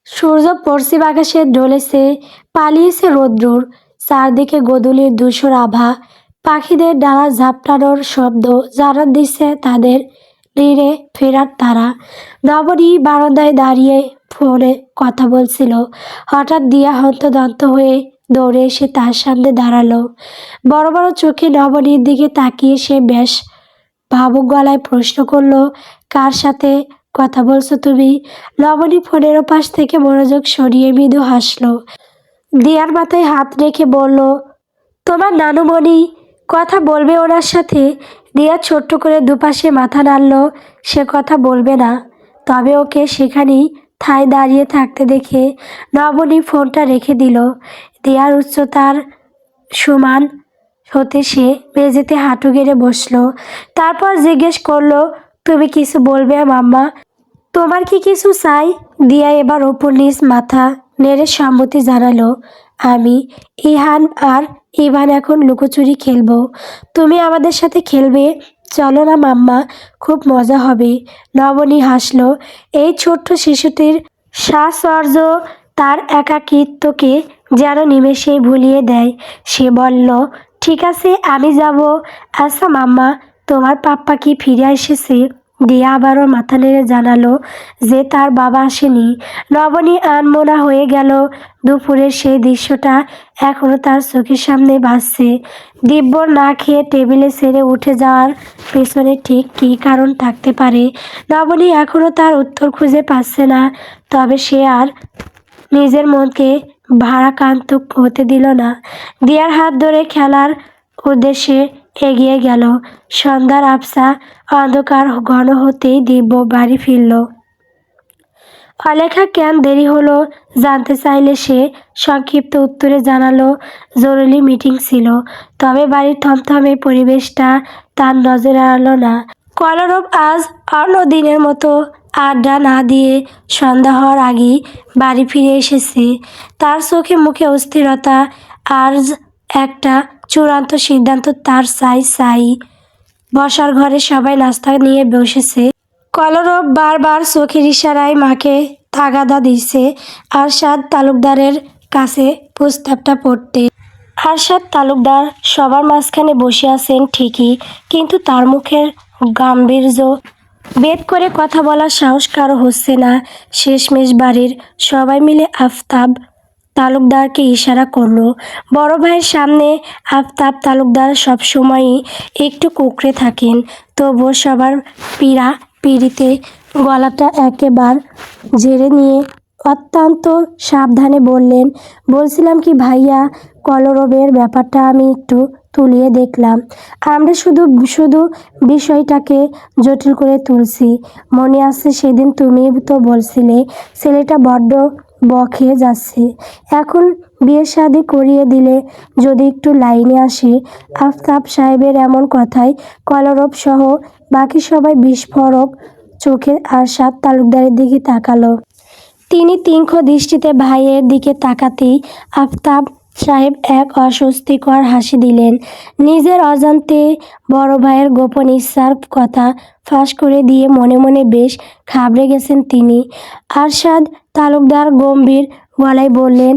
সূর্য পশ্চিম আকাশে ঢলেছে, পালিয়েছে রৌদ্র। চারদিকে গোধূলির ধূসর আভা, পাখিদের ডানা ঝাপটানোর শব্দ জানান দিচ্ছে তাদের নীড়ে ফেরার তারা। নবনী বারান্দায় দাঁড়িয়ে ফোনে কথা বলছিল। হঠাৎ দিয়া হন্তদন্ত হয়ে দৌড়ে এসে তার সামনে দাঁড়ালো। বড় বড় চোখে নবনীর দিকে তাকিয়ে সে বেশ ভাবুক গলায় প্রশ্ন করলো, কার সাথে কথা বলছো তুমি? নবনী ফোনের ওপাশ থেকে মনোযোগ সরিয়ে মৃদু হাসলো। দিয়ার মাথায় হাত রেখে বলল, তোমার নানুমণি কথা বলবে ওনার সাথে? দিয়া ছোট্ট করে দুপাশে মাথা নাড়ল। সে কথা বলবে না, তবে ওকে সেখানেই ঠায় দাঁড়িয়ে থাকতে দেখে নবনী ফোনটা রেখে দিল। দিয়ার উচ্চতার সমান হতে সে মেঝেতে হাঁটু গেড়ে বসলো। তারপর জিজ্ঞেস করলো, তুমি কিছু বলবে মাম্মা? তোমার কি কিছু চাই? দিয়া এবার ওপর নিচ মাথা নেড়ে সম্মতি জানালো। আমি, ইহান আর ইভান এখন লুকোচুরি খেলবো। তুমি আমাদের সাথে খেলবে? চলো না মাম্মা, খুব মজা হবে। নবনী হাসলো। এই ছোট্ট শিশুটির সাহচর্য তার একাকিত্বকে যেন নিমেষেই ভুলিয়ে দেয়। সে বলল, ঠিক আছে, আমি যাব। আচ্ছা মাম্মা, তোমার পাপ্পা কি ফিরে এসেছে? দিয়া আবারও মাথা নেড়ে জানালো যে তার বাবা আসেনি। নবনী আনমনা হয়ে গেল। দুপুরের সেই দৃশ্যটা এখনো তার চোখের সামনে ভাসছে। দিব্যর না খেয়ে টেবিলে ছেড়ে উঠে যাওয়ার পেছনে ঠিক কী কারণ থাকতে পারে নবনী এখনো তার উত্তর খুঁজে পাচ্ছে না। তবে সে আর নিজের মনকে ভারাক্রান্ত হতে দিল না। দিয়ার হাত ধরে খেলার উদ্দেশ্যে এগিয়ে গেল। সন্ধ্যার আবছা অন্ধকার ঘন হতেই দিব্য বাড়ি ফিরল। অলেখা কেন দেরি হলো জানতে চাইলে সে সংক্ষিপ্ত উত্তরে জানালো, জরুরি মিটিং ছিল। তবে বাড়ির থমথমে পরিবেশটা তার নজর এড়ালো না। কলরব আজ অন্য দিনের মতো আড্ডা না দিয়ে সন্ধ্যা হওয়ার আগেই বাড়ি ফিরে এসেছে। তার চোখে মুখে অস্থিরতা, আর একটা চূড়ান্ত সিদ্ধান্ত তার চাই। বসার ঘরে সবাই নাস্তা নিয়ে বসেছে। কলরব বারবার চোখের ইশারায় মাকে তাগাদা দিচ্ছে আরশাদ তালুকদারের কাছে প্রস্তাবটা পড়তে। আরশাদ তালুকদার সবার মাঝখানে বসে আছেন ঠিকই, কিন্তু তার মুখের গাম্ভীর্য বেদ করে কথা বলার সাহস কারো হচ্ছে না। শেষমেশ বাড়ির সবাই মিলে আফতাব তালুকদারকে ইশারা করলো। বড় ভাইয়ের সামনে আফতাব তালুকদার সবসময়ই একটু কুঁকড়ে থাকেন, তবুও সবার পিড়িতে গলাটা একেবারে ঝেড়ে নিয়ে অত্যন্ত সাবধানে বললেন, বলছিলাম কি ভাইয়া, কলরবের ব্যাপারটা আমি একটু তুলিয়ে দেখলাম। আমরা শুধু শুধু বিষয়টাকে জটিল করে তুলছি। মনে আছে সেদিন তুমি তো বলছিলে ছেলেটা বড্ড বকে যাচ্ছে, এখন বিয়ে শাদি করিয়ে দিলে যদি একটু লাইনে আসে। আফতাব সাহেবের এমন কথায় কলরব সহ বাকি সবাই বিস্ফোরক চোখে আরশাদ তালুকদারের দিকে তাকালো। তিনি তীক্ষ্ণ দৃষ্টিতে ভাইয়ের দিকে তাকাতেই আফতাব সাহেব এক অস্বস্তিকর হাসি দিলেন। নিজের অজান্তে বড় ভাইয়ের গোপন ইচ্ছার কথা ফাঁস করে দিয়ে মনে মনে বেশ ঘাবড়ে গেছেন তিনি। আরশাদ তালুকদার গম্ভীর গলায় বললেন,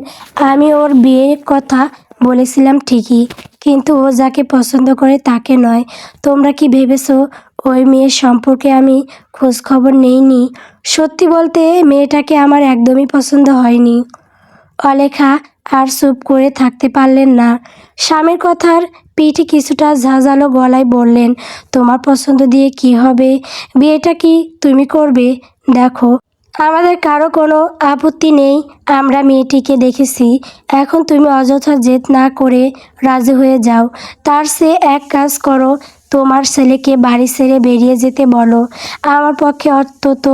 আমি ওর বিয়ের কথা বলেছিলাম ঠিকই, কিন্তু ও যাকে পছন্দ করে তাকে নয়। তোমরা কি ভেবেছো ওই মেয়ের সম্পর্কে আমি খোঁজখবর নেইনি? সত্যি বলতে মেয়েটাকে আমার একদমই পছন্দ হয়নি। অলেখা আর চুপ করে থাকতে পারলেন না। স্বামীর কথার পিঠে কিছুটা ঝাঁঝালো গলায় বললেন, তোমার পছন্দ দিয়ে কি হবে? বিয়েটা কি তুমি করবে? দেখো, আমাদের কারো কোনো আপত্তি নেই। আমরা মেয়েটিকে দেখেছি। এখন তুমি অযথা জেদ না করে রাজি হয়ে যাও। তার চেয়ে এক কাজ করো, তোমার ছেলেকে বাড়ি ছেড়ে বেরিয়ে যেতে বলো। আমার পক্ষে অন্তত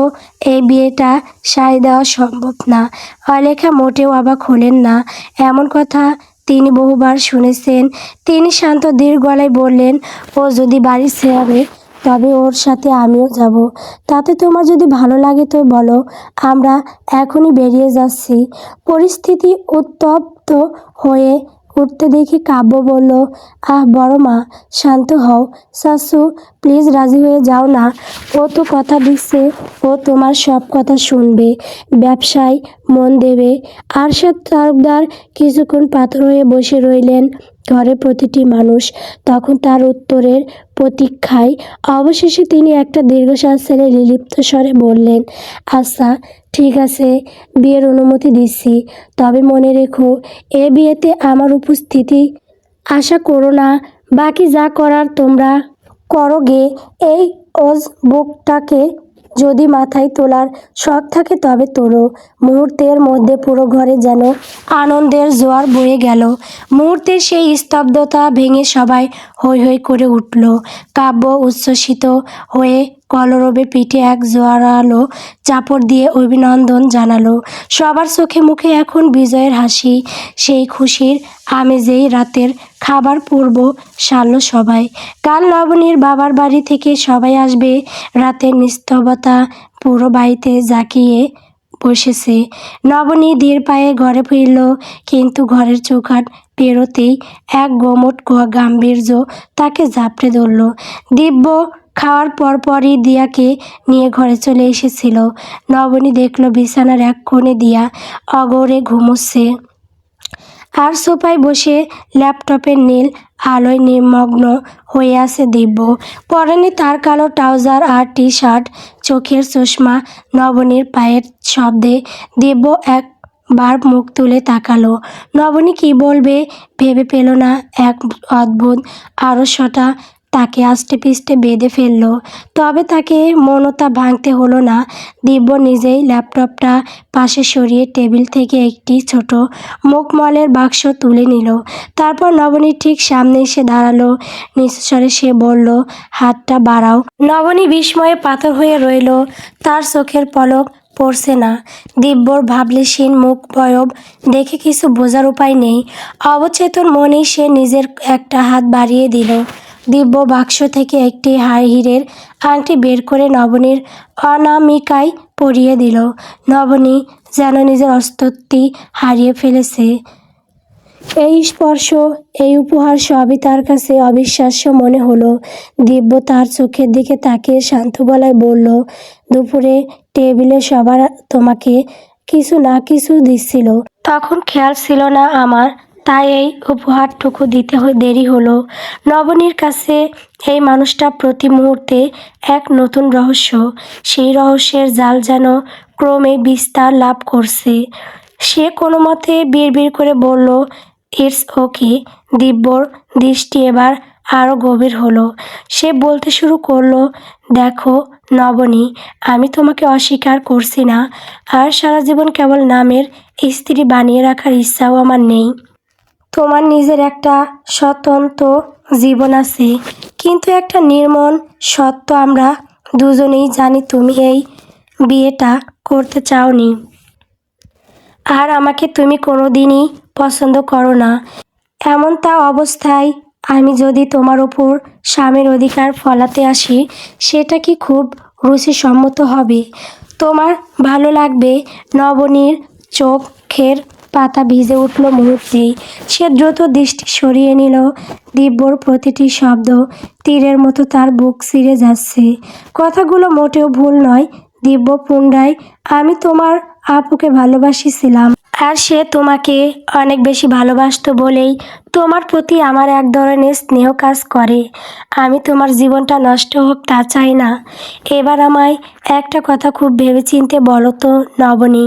এই বিয়েটা সায় দেওয়া সম্ভব না। অলেখা মোটেও অবাক হলেন না। এমন কথা তিনি বহুবার শুনেছেন। তিনি শান্ত দৃঢ় গলায় বললেন, ও যদি বাড়ি ছেড়ে তবে ওর সাথে আমিও যাব। তাতে তোমার যদি ভালো লাগে তো বলো, আমরা এখনই বেরিয়ে যাচ্ছি। পরিস্থিতি উত্তপ্ত হয়ে উঠতে দেখে কাব্য বলল, আহ বড় মা, শান্ত হও। শাশু প্লিজ রাজি হয়ে যাও না। ও তো কথা দিচ্ছে ও তোমার সব কথা শুনবে, ব্যবসায় মন দেবে। আরশাদ তালুকদার কিছুক্ষণ পাথর হয়ে বসে রইলেন। ঘরের প্রতিটি মানুষ তখন তার উত্তরের প্রতীক্ষায়। অবশেষে তিনি একটা দীর্ঘশ্বাস ছেড়ে নির্লিপ্ত স্বরে বললেন, আচ্ছা ঠিক আছে, বিয়ের অনুমতি দিচ্ছি। তবে মনে রেখো, এ বিয়েতে আমার উপস্থিতি আশা করো না। বাকি যা করার তোমরা করো গে। এই বুকটাকে যদি মাথায় তোলার শখ থাকে তবে তোলো। মুহূর্তের মধ্যে পুরো ঘরে যেন আনন্দের জোয়ার বয়ে গেল। মুহূর্তে সেই স্তব্ধতা ভেঙে সবাই হৈ হৈ করে উঠল। কাব্য উচ্ছ্বসিত হয়ে কলরবে পিঠে এক জোরালো চাপড় দিয়ে অভিনন্দন জানালো। সবার চোখে মুখে এখন বিজয়ের হাসি। সেই খুশির আমেজেই রাতের খাবার পূর্ব সারল সবাই। কাল নবনীর বাবার বাড়ি থেকে সবাই আসবে। রাতের নিস্তব্ধতা পুরো বাড়িতে জাঁকিয়ে বসেছে। নবনী ধীর পায়ে ঘরে ফিরল, কিন্তু ঘরের চৌকাঠ পেরোতেই এক গোমট গাম্ভীর্য তাকে ঝাপটে ধরল। দিব্য খাওয়ার পরপরই দিয়াকে নিয়ে ঘরে চলে এসেছিল। নবনী দেখল বিছানার এক কোণে দিয়া অগৌরে ঘুমোচ্ছে, আর সোফায় বসে ল্যাপটপের নীল আলোয় নিমগ্ন হয়ে আছে দিব্য। পরনে তার কালো ট্রাউজার আর টি শার্ট, চোখের চশমা। নবনীর পায়ের শব্দে দিব্য একবার মুখ তুলে তাকালো। নবনী কি বলবে ভেবে পেল না। এক অদ্ভুত আড়ষ্টতা তাকে আষ্টেপৃষ্ঠে বেঁধে ফেলল। তবে তাকে মৌনতা ভাঙতে হলো না। দিব্য নিজেই ল্যাপটপটা পাশে সরিয়ে টেবিল থেকে একটি ছোট মুখমলের বাক্স তুলে নিল। তারপর নবনীর ঠিক সামনে এসে দাঁড়ালো। নিচু স্বরে সে বলল, হাতটা বাড়াও। নবনী বিস্ময়ে পাথর হয়ে রইল। তার চোখের পলক পড়ছে না। দিব্যর ভাবলেশীন মুখ বয়ব দেখে কিছু বোঝার উপায় নেই। অবচেতন মনেই সে নিজের একটা হাত বাড়িয়ে দিল। দিব্য বাক্স থেকে একটি হীরের আংটি বের করে নবনীর অনামিকায় পরিয়ে দিল। নবনী যেন নিজের অস্তিত্ব হারিয়ে ফেলেছে। এই স্পর্শ, এই উপহার সবই তার কাছে অবিশ্বাস্য মনে হলো। দিব্য তার চোখের দিকে তাকিয়ে শান্ত গলায় বলল, দুপুরে টেবিলে সবার তোমাকে কিছু না কিছু দিচ্ছিল, তখন খেয়াল ছিল না আমার, তাই এই উপহারটুকু দিতে দেরি হলো। নবনীর কাছে এই মানুষটা প্রতি মুহূর্তে এক নতুন রহস্য। সেই রহস্যের জাল যেন ক্রমে বিস্তার লাভ করছে। সে কোনো মতে বিড়বিড় করে বলল, ইটস ওকে। দিব্যর দৃষ্টি এবার আরও গভীর হলো। সে বলতে শুরু করলো, দেখো নবনী, আমি তোমাকে অস্বীকার করছি না, আর সারা জীবন কেবল নামের স্ত্রী বানিয়ে রাখার ইচ্ছাও আমার নেই। তোমার নিজের একটা স্বতন্ত্র জীবন আছে, কিন্তু একটা নির্মম সত্য আমরা দুজনেই জানি, তুমি এই বিয়েটা করতে চাওনি। আর আমাকে তুমি কোনোদিনই পছন্দ করো না। এমনটা অবস্থায় আমি যদি তোমার ওপর স্বামীর অধিকার ফলাতে আসি, সেটা কি খুব রুচিসম্মত হবে? তোমার ভালো লাগবে? নবনীর চোখের পাতা ভিজে উঠল মুহূর্তেই। সে দ্রুত দৃষ্টি সরিয়ে নিল। দিব্যর প্রতিটি শব্দ তীরের মতো তার বুক ছিঁড়ে যাচ্ছে। কথাগুলো মোটেও ভুল নয়। দিব্য পুনরায়, আমি তোমার আপুকে ভালোবাসিছিলাম, আর সে তোমাকে অনেক বেশি ভালোবাসতো বলেই তোমার প্রতি আমার এক ধরনের স্নেহ কাজ করে। আমি তোমার জীবনটা নষ্ট হোক তা চাই না। এবার আমায় একটা কথা খুব ভেবেচিন্তে বলো তো নবনী,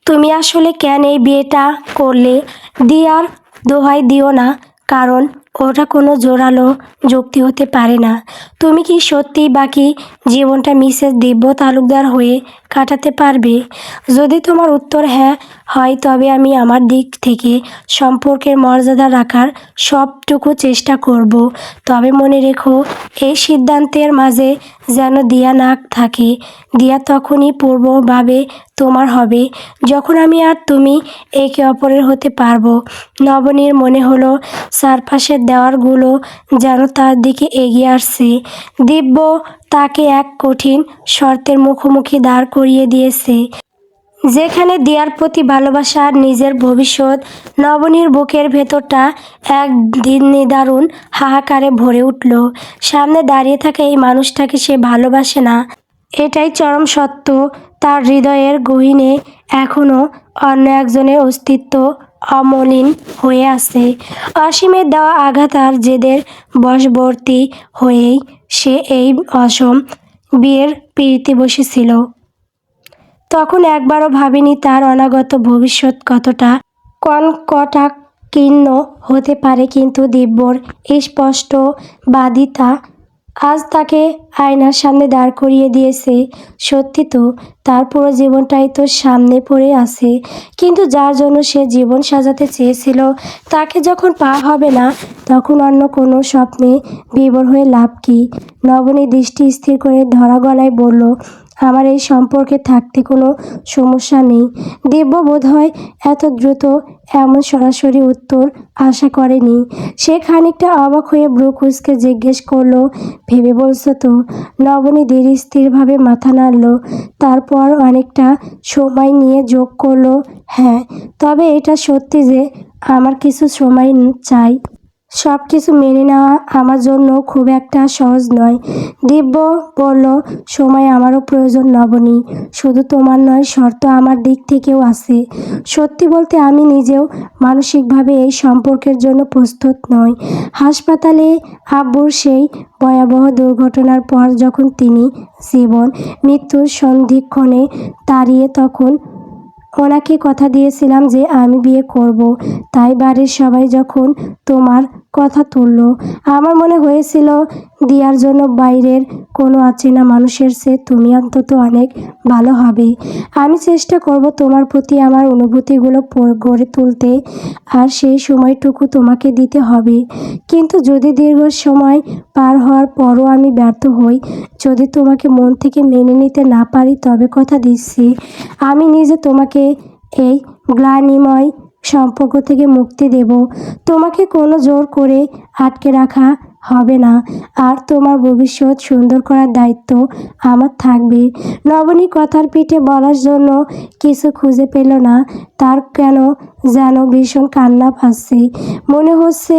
তুমি আসলে কেন এই বিয়েটা করলে? দিয়ার দোহাই দিও না, কারণ ওটা কোনো জোরালো যুক্তি হতে পারে না। তুমি কি সত্যিই বাকি জীবনটা মিসেস দিব্য তালুকদার হয়ে কাটাতে পারবে? যদি তোমার উত্তর হ্যাঁ হয়, তবে আমি আমার দিক থেকে সম্পর্কের মর্যাদা রাখার সবটুকু চেষ্টা করব। তবে মনে রেখো, এই সিদ্ধান্তের মাঝে যেন দিয়া না থাকে। দিয়া তখনই পূর্ণভাবে তোমার হবে যখন আমি আর তুমি একে অপরের হতে পারবো। নবনীর মনে হলো চারপাশের দেওয়ালগুলো যেন তার দিকে এগিয়ে আসছে। দিব্য তাকে এক কঠিন শর্তের মুখোমুখি দাঁড় করিয়ে দিয়েছে। যেখানে দিয়ার প্রতি ভালোবাসা আর নিজের ভবিষ্যৎ। নবনীর বুকের ভেতরটা এক নিদারুণ হাহাকারে ভরে উঠল। সামনে দাঁড়িয়ে থাকা এই মানুষটাকে সে ভালোবাসে না, এটাই চরম সত্য। তার হৃদয়ের গহীনে এখনও অন্য একজনের অস্তিত্ব অমলিন হয়ে আছে। অসীমের দেওয়া আঘাত আর জেদের বশবর্তী হয়েই সে এই অসম বিয়ের পিড়িতে বসেছিল। তখন একবারও ভাবিনি তার অনাগত ভবিষ্যৎ কতটা কণ্টকাকীর্ণ হতে পারে। কিন্তু দিব্যর স্পষ্ট বাদিতা আজ তাকে আয়নার সামনে দাঁড় করিয়ে দিয়েছে। সত্যি তো, তার পুরো জীবনটাই তো সামনে পড়ে আছে, কিন্তু যার জন্য সে জীবন সাজাতে চেয়েছিল তাকে যখন পাওয়া হবে না, তখন অন্য কোনো স্বপ্নে বিভোর হয়ে লাভ কী? নবনী দৃষ্টি স্থির করে ধরা গলায় বলল, আমার এই সম্পর্কে থাকতে কোনো সমস্যা নেই। দিব্য বোধহয় এত দ্রুত এমন সরাসরি উত্তর আশা করেনি। সে খানিকটা অবাক হয়ে ভ্রু কুঁচকে জিজ্ঞেস করলো, ভেবে বলছো তো? নবনী ধীর স্থিরভাবে মাথা নাড়ল, তারপর অনেকটা সময় নিয়ে যোগ করলো, হ্যাঁ, তবে এটা সত্যি যে আমার কিছু সময় চাই। সব কিছু মেনে নেওয়া আমার জন্য খুব একটা সহজ নয়। দিব্য বলল, সময় আমারও প্রয়োজন নবনী, শুধু তোমার নয়, শর্ত আমার দিক থেকেও আছে। সত্যি বলতে আমি নিজেও মানসিকভাবে এই সম্পর্কের জন্য প্রস্তুত নই। হাসপাতালে আব্বুর সেই ভয়াবহ দুর্ঘটনার পর যখন তিনি জীবন মৃত্যুর সন্ধিক্ষণে দাঁড়িয়ে, তখন ওনাকে কথা দিয়েছিলাম যে আমি বিয়ে করব। তাই বাড়ির সবাই যখন তোমার কথা তুলল, আমার মনে হয়েছিল দিয়ার জন্য বাইরের কোনো অচেনা মানুষের চেয়ে তুমি অন্তত অনেক ভালো হবে। আমি চেষ্টা করব তোমার প্রতি আমার অনুভূতিগুলো গড়ে তুলতে, আর সেই সময়টুকু তোমাকে দিতে হবে। কিন্তু যদি দীর্ঘ সময় পার হওয়ার পরও আমি ব্যর্থ হই, যদি তোমাকে মন থেকে মেনে নিতে না পারি, তবে কথা দিচ্ছি আমি নিজে তোমাকে এই গ্লানিময় সম্পর্ক থেকে মুক্তি দেব। তোমাকে কোনো জোর করে আটকে রাখা হবে না, আর তোমার ভবিষ্যৎ সুন্দর করার দায়িত্ব আমার থাকবে। নবনী কথার পিঠে বলার জন্য কিছু খুঁজে পেল না। তার কেন যেন ভীষণ কান্না পাচ্ছে। মনে হচ্ছে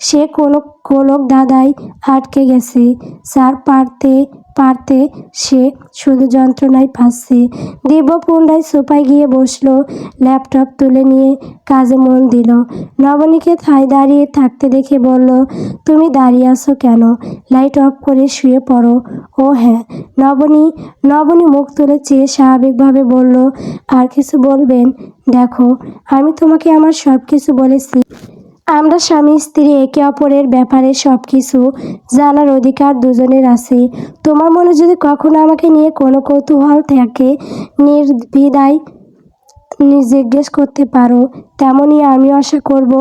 সে কোনো গোলক ধাঁধায় আটকে গেছে, যার পারতে পারতে সে শুধু যন্ত্রণায় পাচ্ছে। দিব্য পুনরায় সোফায় গিয়ে বসলো, ল্যাপটপ তুলে নিয়ে কাজে মন দিল। নবনীকে ঠায় দাঁড়িয়ে থাকতে দেখে বলল, তুমি দাঁড়িয়ে আছো কেন? লাইট অফ করে শুয়ে পড়ো। ও হ্যাঁ। নবনী মুখ তুলে চেয়ে স্বাভাবিকভাবে বলল, আর কিছু বলবেন? দেখো, আমি তোমাকে আমার সব কিছু বলেছি। আমরা স্বামী স্ত্রী, একে অপরের ব্যাপারে সব কিছু জানার অধিকার দুজনের আছে। তোমার মনে যদি কখনো আমাকে নিয়ে কোনো কৌতূহল থাকে, নির্দ্বিধায় জিজ্ঞেস করতে পারো। তেমনই আমিও আশা করব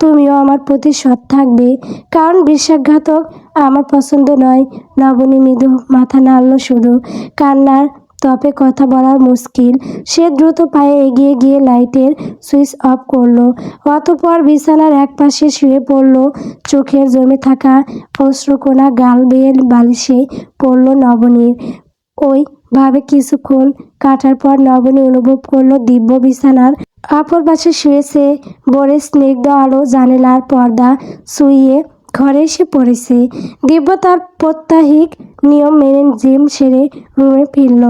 তুমিও আমার প্রতি সৎ থাকবে, কারণ বিশ্বাসঘাতক আমার পছন্দ নয়। নবনী মৃদু মাথা নাড়ল, শুধু কান্নার তপে কথা বলার মুশকিল। সে দ্রুত পায়ে এগিয়ে গিয়ে লাইটের সুইচ অফ করলো, অতঃপর বিছানার একপাশে শুয়ে পড়ল। চোখের জমে থাকা অশ্রুকণা গাল বেয়ে বালিশে পড়ল নবনীর। ওই ভাবে কিছুক্ষণ কাটার পর নবনী অনুভব করলো দিব্য বিছানার অপর পাশে শুয়েছে। ভোরের স্নিগ্ধ আলো জানালার পর্দা ছুঁয়ে ঘরে এসে পড়েছে। দিব্য তার প্রত্যাহিক নিয়ম মেনে জিম সেরে রুমে ফিরল।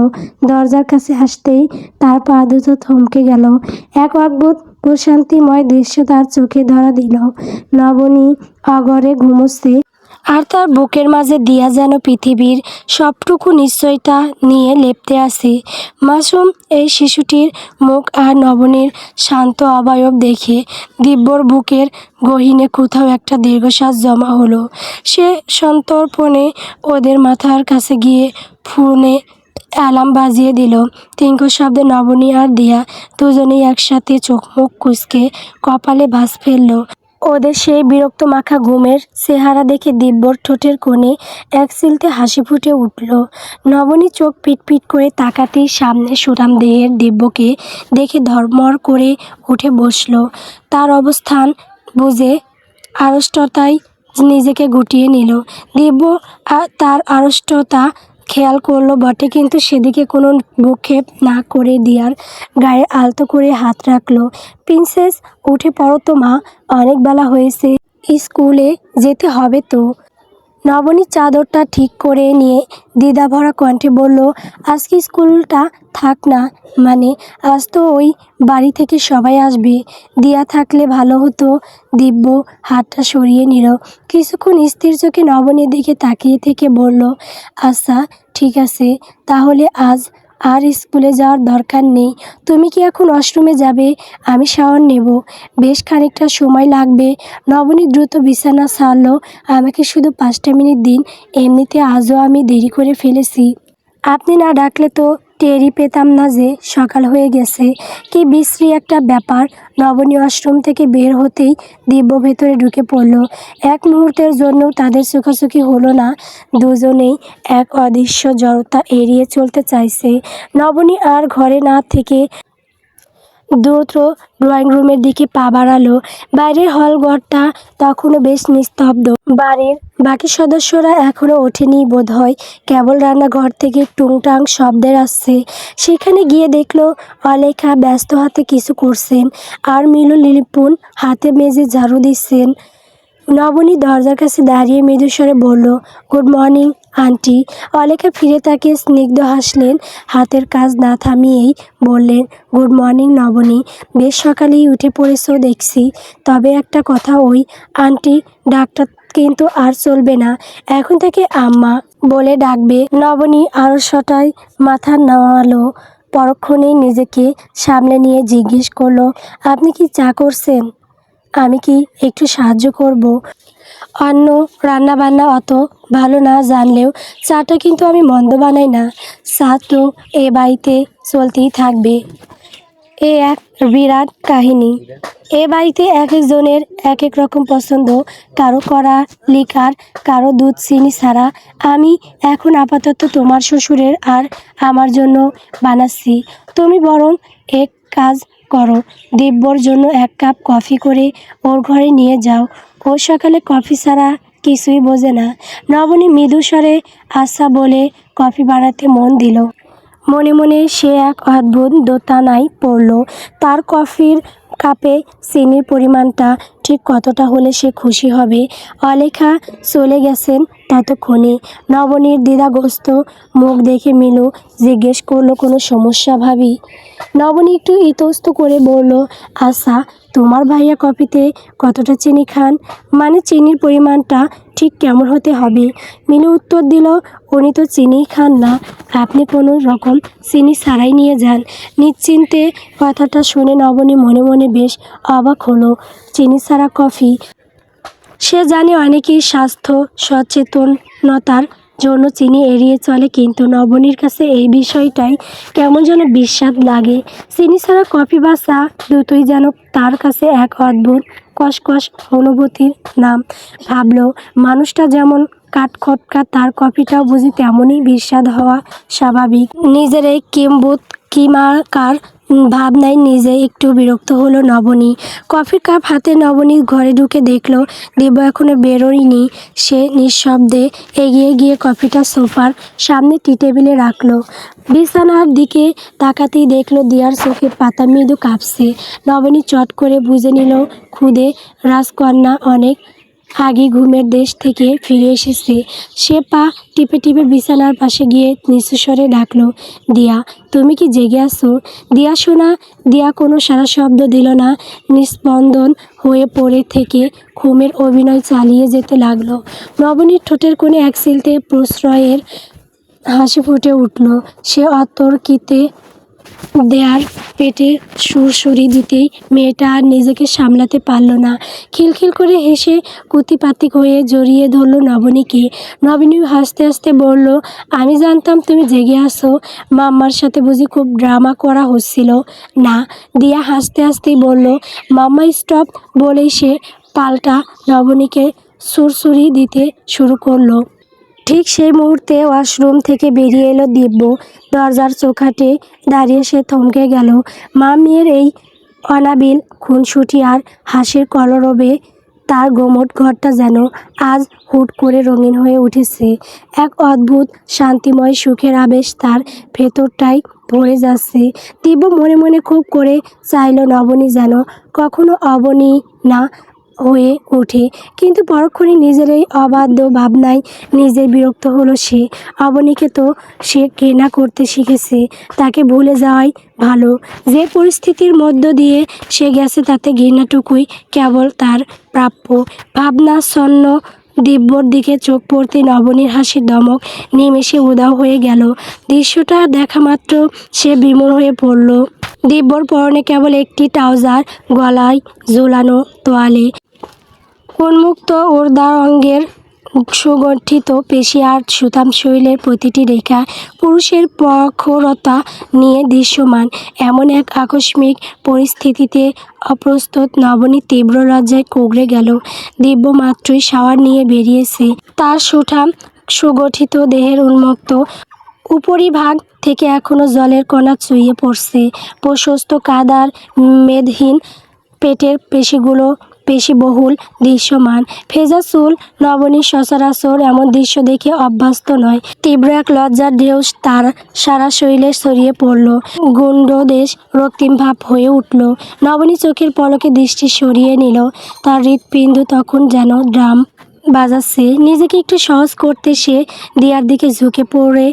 দরজার কাছে আসতেই তার পা দুটো থমকে গেল। এক অদ্ভুত প্রশান্তিময় দৃশ্য তার চোখে ধরা দিল। নবনী অঘরে ঘুমোচ্ছে, আর তার বুকের মাঝে দিয়া যেন পৃথিবীর সবটুকু নিশ্চয়তা নিয়ে লেপ্টে আছে। মাসুম এই শিশুটির মুখ আর নবনীর শান্ত অবয়ব দেখে দিব্যর বুকের গহীনে কোথাও একটা দীর্ঘশ্বাস জমা হলো। সে সন্তর্পণে ওদের মাথার কাছে গিয়ে ফোনে অ্যালার্ম বাজিয়ে দিল। টিঙ্কু শব্দে নবনী আর দিয়া দুজনেই একসাথে চোখ মুখ কুঁচকে কপালে ভাঁজ ফেলল। ওদের সেই বিরক্ত মাখা ঘুমের চেহারা দেখে দিব্যর ঠোঁটের কোণে এক চিলতে হাসি ফুটে উঠল। নবনী চোখ পিটপিট করে তাকাতেই সামনে সুঠাম দেহের দিব্যকে দেখে ধর্মর করে উঠে বসল। তার অবস্থান বুঝে আড়ষ্টতায় নিজেকে গুটিয়ে নিল। দিব্য তার আড়ষ্টতা খেয়াল করলো বটে, কিন্তু সেদিকে কোনো ভ্রুক্ষেপ না করে দিয়ার গায়ে আলতো করে হাত রাখলো। প্রিন্সেস, উঠে পড়ো তো মা, অনেক বেলা হয়েছে, স্কুলে যেতে হবে তো। নবনী চাদরটা ঠিক করে নিয়ে দ্বিধাভরা কণ্ঠে বলল, আজকে স্কুলটা থাক না, মানে আজ তো ওই বাড়ি থেকে সবাই আসবে। দিয়া থাকলে ভালো হতো। দিব্য হাতটা সরিয়ে নিল। কিছুক্ষণ স্থির চোখে নবনীর দিকে তাকিয়ে থেকে বলল, আচ্ছা ঠিক আছে, তাহলে আজ আর স্কুলে যাওয়ার দরকার নেই। তুমি কি এখন ওয়াশরুমে যাবে? আমি শাওয়ার নেব, বেশ খানিকটা সময় লাগবে। নবনী দ্রুত বিছানা ছাড়ল। আমাকে শুধু 5টা মিনিট দিন, এমনিতে আজও আমি দেরি করে ফেলেছি। আপনি না ডাকলে তো টেরই পেতাম না যে সকাল হয়ে গেছে। কি বিশ্রী একটা ব্যাপার। নবনী ওয়াশরুম থেকে বের হতেই দিব্য ভেতরে ঢুকে পড়ল। এক মুহূর্তের জন্য তাদের চোখাচোখি হলো না। দুজনেই এক অদৃশ্য জড়তা এড়িয়ে চলতে চাইছে। নবনী আর ঘরে না থেকে দ্রুত ড্রয়িং রুমের দিকে পা বাড়ালো। বাইরের হলঘরটা তখনও বেশ নিস্তব্ধ। বাড়ির বাকি সদস্যরা এখনও ওঠেনি বোধহয়। কেবল রান্নাঘর থেকে টুংটাং শব্দের আসছে। সেখানে গিয়ে দেখলো অলেখা ব্যস্ত হাতে কিছু করছেন, আর মিলু লিলিপুন হাতে মেজে ঝাড়ু দিচ্ছেন। নবনী দরজার কাছে দাঁড়িয়ে মৃদুস্বরে বলল, গুড মর্নিং আন্টি। অলেখা ফিরে তাকিয়ে স্নিগ্ধ হাসলেন। হাতের কাজ না থামিয়েই বললেন, গুড মর্নিং নবনী, বেশ সকালেই উঠে পড়েছো দেখছি। তবে একটা কথা, ওই আন্টি ডাক্তার কিন্তু আর চলবে না, এখন থেকে আম্মা বলে ডাকবে। নবনী আলসটায় মাথা নামালো। পরক্ষণেই নিজেকে সামলে নিয়ে জিজ্ঞেস করলো, আপনি কি চা করছেন? আমি কি একটু সাহায্য করব? অন্য রান্নাবান্না অত ভালো না জানলেও চাটা কিন্তু আমি মন্দ বানাই না। চা তো এ বাড়িতে চলতেই থাকবে। এ এক বিরাট কাহিনী। এ বাড়িতে এক একজনের এক এক রকম পছন্দ, কারো কড়া লিকার, কারো দুধ চিনি ছাড়া। আমি এখন আপাতত তোমার শ্বশুরের আর আমার জন্য বানাচ্ছি। তুমি বরং এক কাজ করো, দিব্যর জন্য 1 কাপ কফি করে ওর ঘরে নিয়ে যাও। ও সকালে কফি ছাড়া কিছুই বোঝে না। নবনী মৃদু স্বরে আচ্ছা বলে কফি বানাতে মন দিল। মনে মনে সে এক অদ্ভুত দোটানায় পড়ল। তার কফির কাপে চিনির পরিমাণটা ঠিক কতটা হলে সে খুশি হবে। অলেখা চলে গেছেন ততক্ষণে। নবনীর দ্বিধাগ্রস্ত মুখ দেখে মিলু জিজ্ঞেস করলো, কোনো সমস্যা ভাবি? নবনী একটু ইতস্ত করে বলল, আচ্ছা তোমার ভাইয়া কফিতে কতটা চিনি খান? মানে চিনির পরিমাণটা ঠিক কেমন হতে হবে? মিনু উত্তর দিল, উনি তো চিনিই খান না, আপনি কোনো রকম চিনি ছাড়াই নিয়ে যান। নিশ্চিন্তে কথাটা শুনে নবনী মনে মনে বেশ অবাক হলো। চিনি ছাড়া কফি? সে জানে অনেকেই স্বাস্থ্য সচেতনতার জন্য চিনি এড়িয়ে চলে, কিন্তু নবনীর কাছে এই বিষয়টাই কেমন যেন বিস্বাদ লাগে। চিনি ছাড়া কফি বা চা দুটোই যেন তার কাছে এক অদ্ভুত কসকস অনুভূতির নাম। ভাবল, মানুষটা যেমন কাঠখোট্টা, তার কফিটাও বুঝি তেমনই বিস্বাদ হওয়া স্বাভাবিক। নিজের এই কিমাকার ভাবনায় নিজে একটু বিরক্ত হলো নবনী। কফির কাপ হাতে নবনী ঘরে ঢুকে দেখলো দিব্য এখনো বেরোয়নি। সে নিঃশব্দে এগিয়ে গিয়ে কফিটা সোফার সামনে টি টেবিলে রাখলো। বিছানার দিকে তাকাতেই দেখলো দিয়ার চোখের পাতা মৃদু কাঁপছে। নবনী চট করে বুঝে নিল খুদে রাজকন্যা অনেক আগে ঘুমের দেশ থেকে ফিরে এসেছে। সে পা টিপে টিপে বিছানার পাশে গিয়ে নিচু স্বরে ডাকলো, দিয়া তুমি কি জেগে আছো? দিয়া শোনা। দিয়া কোনো সারা শব্দ দিল না। নিস্পন্দন হয়ে পড়ে থেকে ঘুমের অভিনয় চালিয়ে যেতে লাগলো। নবনীর ঠোঁটের কোণে এক সিলতে প্রশ্রয়ের হাসি ফুটে উঠল। সে অতর্কিতে দেয়ার পেটে সুরসুরি দিতেই মেয়েটা আর নিজেকে সামলাতে পারল না। খিলখিল করে হেসে কুতিপাতিক হয়ে জড়িয়ে ধরল নবনীকে। নবনী হাসতে হাসতে বলল, আমি জানতাম তুমি জেগে আসো। মাম্মার সাথে বুঝি খুব ড্রামা করা হচ্ছিল? না। দিয়া হাসতে হাসতেই বলল, মাম্মা স্টপ বলেই সে পাল্টা নবনীকে সুরসুরি দিতে শুরু করলো। ঠিক সেই মুহূর্তে ওয়াশরুম থেকে বেরিয়ে এলো দিব্য। দরজার চৌকাঠে দাঁড়িয়ে সে থমকে গেল। মা মেয়ের এই অনাবিল খুনসুটি আর হাসির কলরবে তার গোমট ঘরটা যেন আজ হুট করে রঙিন হয়ে উঠেছে। এক অদ্ভুত শান্তিময় সুখের আবেশ তার ভেতরটাই ভরে যাচ্ছে। দিব্য মনে মনে খুব করে চাইল নবনী যেন কখনো অবনী না হয়ে ওঠে, কিন্তু পরক্ষণে নিজের এই অবাধ্য ভাবনায় নিজের বিরক্ত হলো সে। অবনীকে তো সে ঘৃণা করতে শিখেছে, তাকে ভুলে যাওয়াই ভালো। যে পরিস্থিতির মধ্য দিয়ে সে গেছে তাতে ঘৃণাটুকুই কেবল তার প্রাপ্য। ভাবনাচ্ছন্ন দিব্যর দিকে চোখ পড়তে নবনীর হাসির দমক নিমেষে উধাও হয়ে গেল। দৃশ্যটা দেখা মাত্র সে বিমূঢ় হয়ে পড়ল। দিব্যর পরনে কেবল একটি ট্রাউজার, গলায় ঝোলানো তোয়ালে, উন্মুক্ত ওরদার অঙ্গের সুগঠিত পেশি আর সুতাম শরীরের প্রতিটি রেখা পুরুষের প্রখরতা নিয়ে দৃশ্যমান। এমন এক আকস্মিক পরিস্থিতিতে অপ্রস্তুত নবনী তীব্র লজ্জায় কুঁকড়ে গেল। দিব্য মাত্রই শাওয়ার নিয়ে বেরিয়েছে। তার সুঠাম সুগঠিত দেহের উন্মুক্ত উপরিভাগ থেকে এখনো জলের কণা চুইয়ে পড়ছে। প্রশস্ত কাদার মেদহীন পেটের পেশিগুলো পেশিবহুল দৃশ্যমান। ভেজা চুল। নবনীর সচরাচর এমন দৃশ্য দেখে অভ্যস্ত নয়। তীব্র এক লজ্জার ঢেউ তার সারা শরীরে ছড়িয়ে পড়ল। গুণ্ডদেশ রক্তিম ভাব হয়ে উঠল। নবনী চোখের পলকে দৃষ্টি সরিয়ে নিল। তার হৃৎপিণ্ড তখন যেন ড্রাম বাজাচ্ছে। নিজেকে একটু সহজ করতে সে দিয়ার দিকে ঝুঁকে পড়ে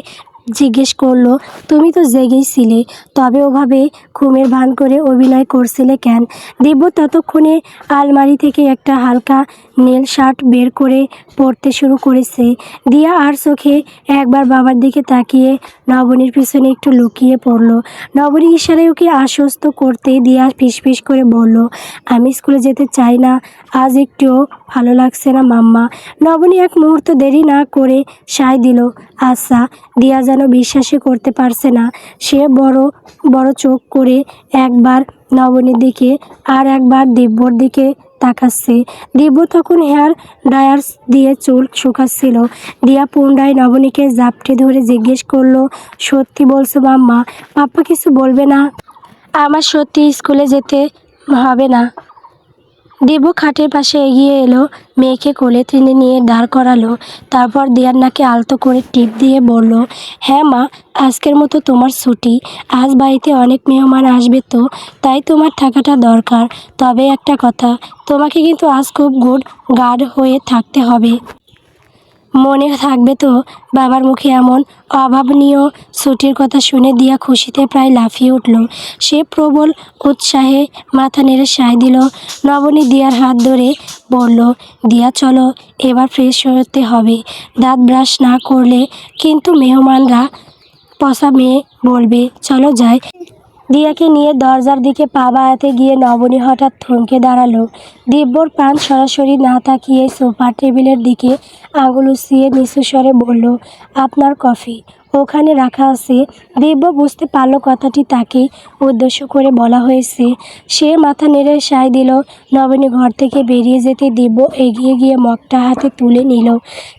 জিজ্ঞেস করলো, তুমি তো জেগেই ছিলে, তবে ওভাবে ঘুমের ভান করে অভিনয় করছিলে কেন? দিব্য ততক্ষণে আলমারি থেকে একটা হালকা নীল শার্ট বের করে পরতে শুরু করেছে। দিয়া আর চোখে একবার বাবার দিকে তাকিয়ে নবনীর পিছনে একটু লুকিয়ে পড়ল। নবনী ইশারায় ওকে আশ্বস্ত করতে দিয়া ফিসফিস করে বলল, আমি স্কুলে যেতে চাই না, আজ একটুও ভালো লাগছে না মাম্মা। নবনী এক মুহূর্ত দেরি না করে সায় দিল, আচ্ছা। দিয়া যেন বিশ্বাসই করতে পারছে না। সে বড় বড় চোখ করে একবার নবনীর দিকে আর একবার দিব্যর দিকে তাকাচ্ছে। দিব্য তখন হেয়ার ড্রায়ার দিয়ে চুল শুকাচ্ছিল। দিয়া পুনরায় নবনীকে জাপটে ধরে জিজ্ঞেস করলো, সত্যি বলছো মাম্মা? পাপ্পা কিছু বলবে না? আমার সত্যি স্কুলে যেতে হবে না। দিব্য খাটের পাশে এগিয়ে এলো, মেয়েকে কোলে টেনে নিয়ে দাঁড় করালো। তারপর দিয়ার নাকে আলতো করে টিপ দিয়ে বলল, হ্যাঁ মা, আজকের মতো তোমার ছুটি। আজ বাড়িতে অনেক মেহমান আসবে, তো তাই তোমার থাকাটা দরকার। তবে একটা কথা, তোমাকে কিন্তু আজ খুব গুড গার্ড হয়ে থাকতে হবে। মনে থাকবে তো? বাবার মুখে এমন অভাবনীয় ছুটির কথা শুনে দিয়া খুশিতে প্রায় লাফিয়ে উঠল। সে প্রবল উৎসাহে মাথা নেড়ে সায় দিল। নবনী দিয়ার হাত ধরে বলল, দিয়া চলো, এবার ফ্রেশ হতে হবে। দাঁত ব্রাশ না করলে কিন্তু মেহমানরা পচা মেয়ে বলবে। চলো যাই। দিয়াকে নিয়ে দরজার দিকে পা বাড়াতে গিয়ে নবনী হঠাৎ থমকে দাঁড়ালো। দিব্যর প্রাণ সরাসরি না তাকিয়ে সোফার টেবিলের দিকে আঙুল উঁচিয়ে নিচু স্বরে বলল, আপনার কফি ওখানে রাখা আছে। দিব্য বুঝতে পারল কথাটি তাকেই উদ্দেশ্য করে বলা হয়েছে। সে মাথা নেড়ে সায় দিল। নবনী ঘর থেকে বেরিয়ে যেতে দিব্য এগিয়ে গিয়ে মগটা হাতে তুলে নিল,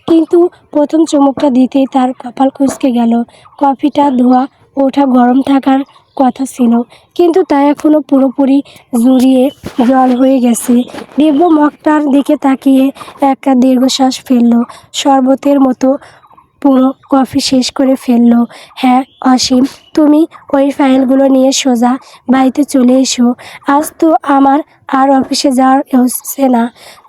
কিন্তু প্রথম চুমুকটা দিতেই তার কপাল কুঁচকে গেল। কফিটা ধোয়া ওঠা গরম থাকার কথা ছিল, কিন্তু তা এখনও পুরোপুরি জুড়িয়ে জল হয়ে গেছে। দিব্য মগটার দিকে তাকিয়ে একটা দীর্ঘশ্বাস ফেলল। শরবতের মতো পুরো কফি শেষ করে ফেলল। হ্যাঁ অসীম, তুমি ওই ফাইলগুলো নিয়ে সোজা বাড়িতে চলে এসো। আজ তো আমার আর অফিসে যাওয়ার হচ্ছে না।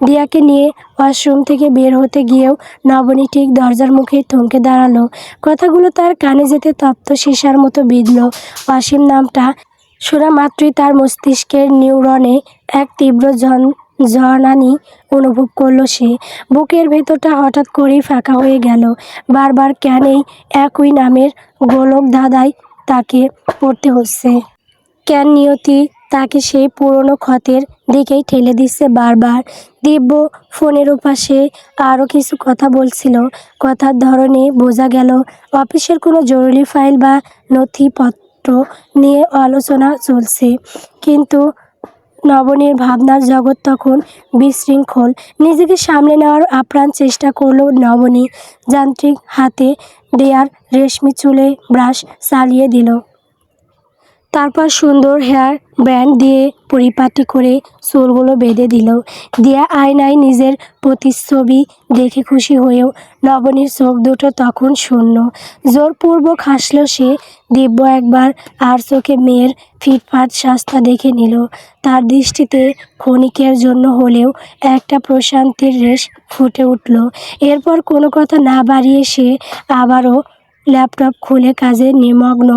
দিয়াকে নিয়ে ওয়াশরুম থেকে বের হতে গিয়েও নবনী ঠিক দরজার মুখে থমকে দাঁড়ালো। কথাগুলো তার কানে যেতে তপ্ত সীসার মতো বিঁধল। অসীম নামটা শোনা মাত্রই তার মস্তিষ্কের নিউরনে এক তীব্র ঝনঝনানি অনুভব করল সে। বুকের ভেতরটা হঠাৎ করেই ফাঁকা হয়ে গেল। বারবার কেন এই একই নামের গোলক ধাঁধায় তাকে পড়তে হচ্ছে? কেন নিয়তি তাকে সেই পুরনো ক্ষতের দিকেই ঠেলে দিচ্ছে বারবার? দিব্য ফোনের ওপাশে আরও কিছু কথা বলছিল। কথার ধরনে বোঝা গেল অফিসের কোনো জরুরি ফাইল বা নথিপত্র নিয়ে আলোচনা চলছে, কিন্তু নবনীর ভাবনার জগৎ তখন বিশৃঙ্খল। নিজেকে সামলে নেওয়ার আপ্রাণ চেষ্টা করল নবনী। যান্ত্রিক হাতে দেয়ার রেশমি চুলে ব্রাশ চালিয়ে দিল। তারপর সুন্দর হেয়ার ব্যান্ড দিয়ে পরিপাটি করে চুলগুলো বেঁধে দিল। দিয়া আয়নায় নিজের প্রতিচ্ছবি দেখে খুশি হয়েও নবনীর চোখ দুটো তখন শূন্য। জোরপূর্বক হাসল সে। দিব্য একবার আর চোখে মেয়ের ফিটফাট স্বাস্থ্য দেখে নিল। তার দৃষ্টিতে ক্ষণিকের জন্য হলেও একটা প্রশান্তির রেশ ফুটে উঠল। এরপর কোনো কথা না বাড়িয়ে সে আবারও ল্যাপটপ খুলে কাজে নিমগ্ন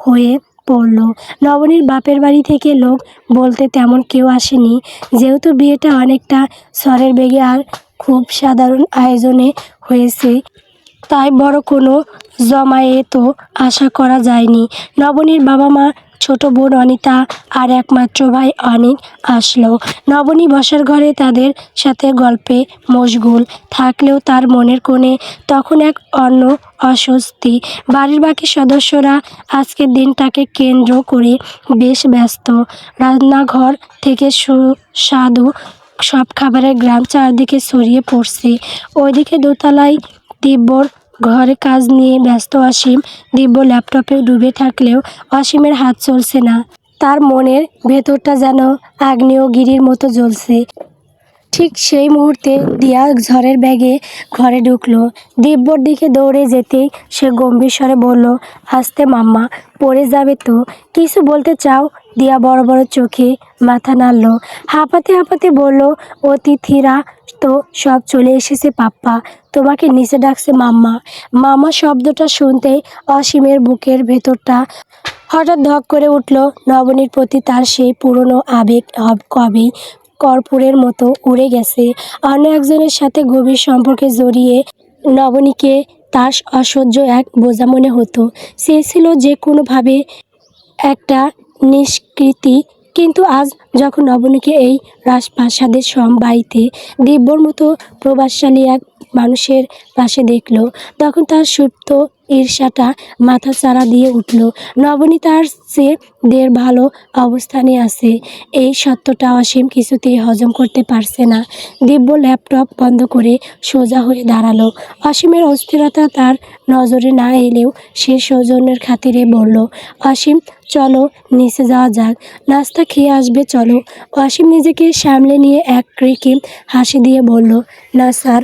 হয়ে পড়ল। নবনীর বাপের বাড়ি থেকে লোক বলতে তেমন কেউ আসেনি, যেহেতু বিয়েটা অনেকটা ঝড়ের বেগে আর খুব সাধারণ আয়োজনে হয়েছে, তাই বড় কোনো জমায়েতও আশা করা যায়নি। নবনীর বাবা মা, ছোট বোন অনিতা আর একমাত্র ভাই অনিক আসলো। নবনী বসার ঘরে তাদের সাথে গল্পে মশগুল থাকলেও তার মনের কোণে তখন এক অন্য অস্বস্তি। বাড়ির বাকি সদস্যরা আজকের দিনটাকে কেন্দ্র করে বেশ ব্যস্ত। রান্নাঘর থেকে সুস্বাদু সব খাবারের ঘ্রাণ চারদিকে ছড়িয়ে পড়ছে। ওইদিকে দোতলায় দিব্যর ঘরে কাজ নিয়ে ব্যস্ত অসীম। দিব্য ল্যাপটপে ডুবে থাকলেও অসীমের হাত চলছে না। তার মনের ভেতরটা যেন আগ্নেয়গিরির মতো জ্বলছে। ঠিক সেই মুহূর্তে দিয়া ঝড়ের বেগে ঘরে ঢুকলো। দিব্যর দিকে দৌড়ে যেতেই সে গম্ভীর স্বরে বলল, আস্তে মাম্মা, পড়ে যাবে তো। কিছু বলতে চাও? দিয়া বড় বড় চোখে মাথা নাড়ল। হাঁপাতে হাঁপাতে বলল, অতিথিরা তো সব চলে এসেছে পাপ্পা, তোমাকে নিচে ডাকছে মাম্মা। মামা শব্দটা শুনতেই অসীমের বুকের ভেতরটা হঠাৎ ধক করে উঠল। নবনীর প্রতি তার সেই পুরনো আবেগ কবেই কর্পূরের মতো উড়ে গেছে। অন্য একজনের সাথে গভীর সম্পর্কে জড়িয়ে নবনীকে তার অসহ্য এক বোঝা মনে হতো। চেয়েছিল যে কোনোভাবে একটা নিষ্কৃতি, কিন্তু আজ যখন নবনীকে এই রাজপ্রাসাদের বাড়িতে দিব্যর মতো প্রভাবশালী এক মানুষের পাশে দেখল, তখন তার সুপ্ত ঈর্ষাটা মাথাচাড়া দিয়ে উঠল। নবনী তার চেয়ে ঢের ভালো অবস্থানে আছে, এই সত্যটা অসীম কিছুতেই হজম করতে পারছে না। দিব্য ল্যাপটপ বন্ধ করে সোজা হয়ে দাঁড়ালো। অসীমের অস্থিরতা তার নজরে না এলেও সে সৌজন্যের খাতিরে বলল, অসীম চলো নিচে যাওয়া যাক, নাস্তা খেয়ে আসবে চলো। অসীম নিজেকে সামলে নিয়ে এক কৃত্রিম হাসি দিয়ে বলল, না স্যার,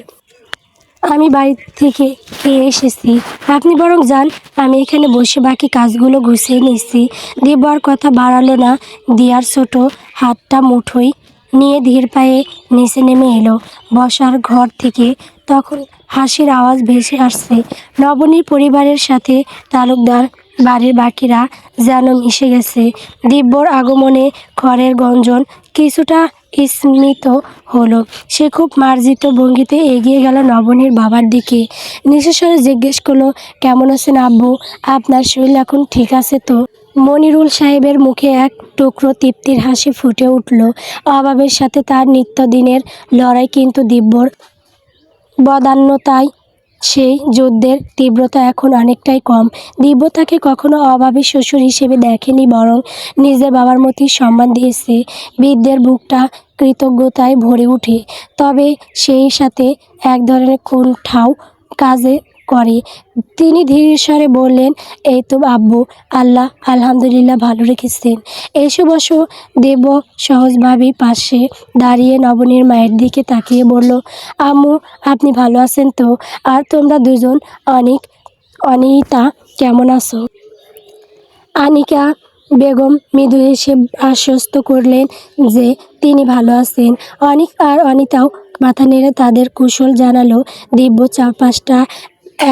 আমি বাড়ি থেকে খেয়ে এসেছি, আপনি বরং যান, আমি এখানে বসে বাকি কাজগুলো গুছিয়ে নিচ্ছি। দিব্য আর কথা বাড়ালো না। দিয়ার ছোট হাতটা মুঠোয় নিয়ে ধীর পায়ে নিচে নেমে এলো বসার ঘর থেকে। তখন হাসির আওয়াজ ভেসে আসছে। নবনীর পরিবারের সাথে তালুকদার বাড়ির বাকিরা যেন মিশে গেছে। দিব্যর আগমনে ঘরের গঞ্জন কিছুটা স্মিত হলো। সে খুব মার্জিত ভঙ্গিতে এগিয়ে গেল নবনীর বাবার দিকে। নিঃস্বরে জিজ্ঞেস করলো, কেমন আছেন আব্বু? আপনার শরীর এখন ঠিক আছে তো? মনিরুল সাহেবের মুখে এক টুকরো তৃপ্তির হাসি ফুটে উঠল। অভাবের সাথে তার নিত্যদিনের লড়াই, কিন্তু দিব্যর বদান্যতায় সেই যুদ্ধের তীব্রতা এখন অনেকটাই কম। দিব্য তাকে কখনো অভাবী শ্বশুর হিসেবে দেখেনি, বরং নিজের বাবার মতোই সম্মান দিয়েছে। বৃদ্ধের বুকটা কৃতজ্ঞতায় ভরে ওঠে, তবে সেই সাথে এক ধরনের কুণ্ঠাও কাজে করে। তিনি ধীর স্বরে বললেন, এই তো আব্বু, আল্লাহ আলহামদুলিল্লাহ ভালো রেখেছেন। এসো বসো। দেব সহজভাবেই পাশে দাঁড়িয়ে নবনীর মায়ের দিকে তাকিয়ে বলল, আম্মু আপনি ভালো আছেন তো? আর তোমরা দুজন অনিতা কেমন আছো? আনিকা বেগম মৃদু হেসে আশ্বস্ত করলেন যে তিনি ভালো আছেন। অনিক আর অনিতাও মাথা নেড়ে তাদের কুশল জানালো। দিব্য চারপাশটা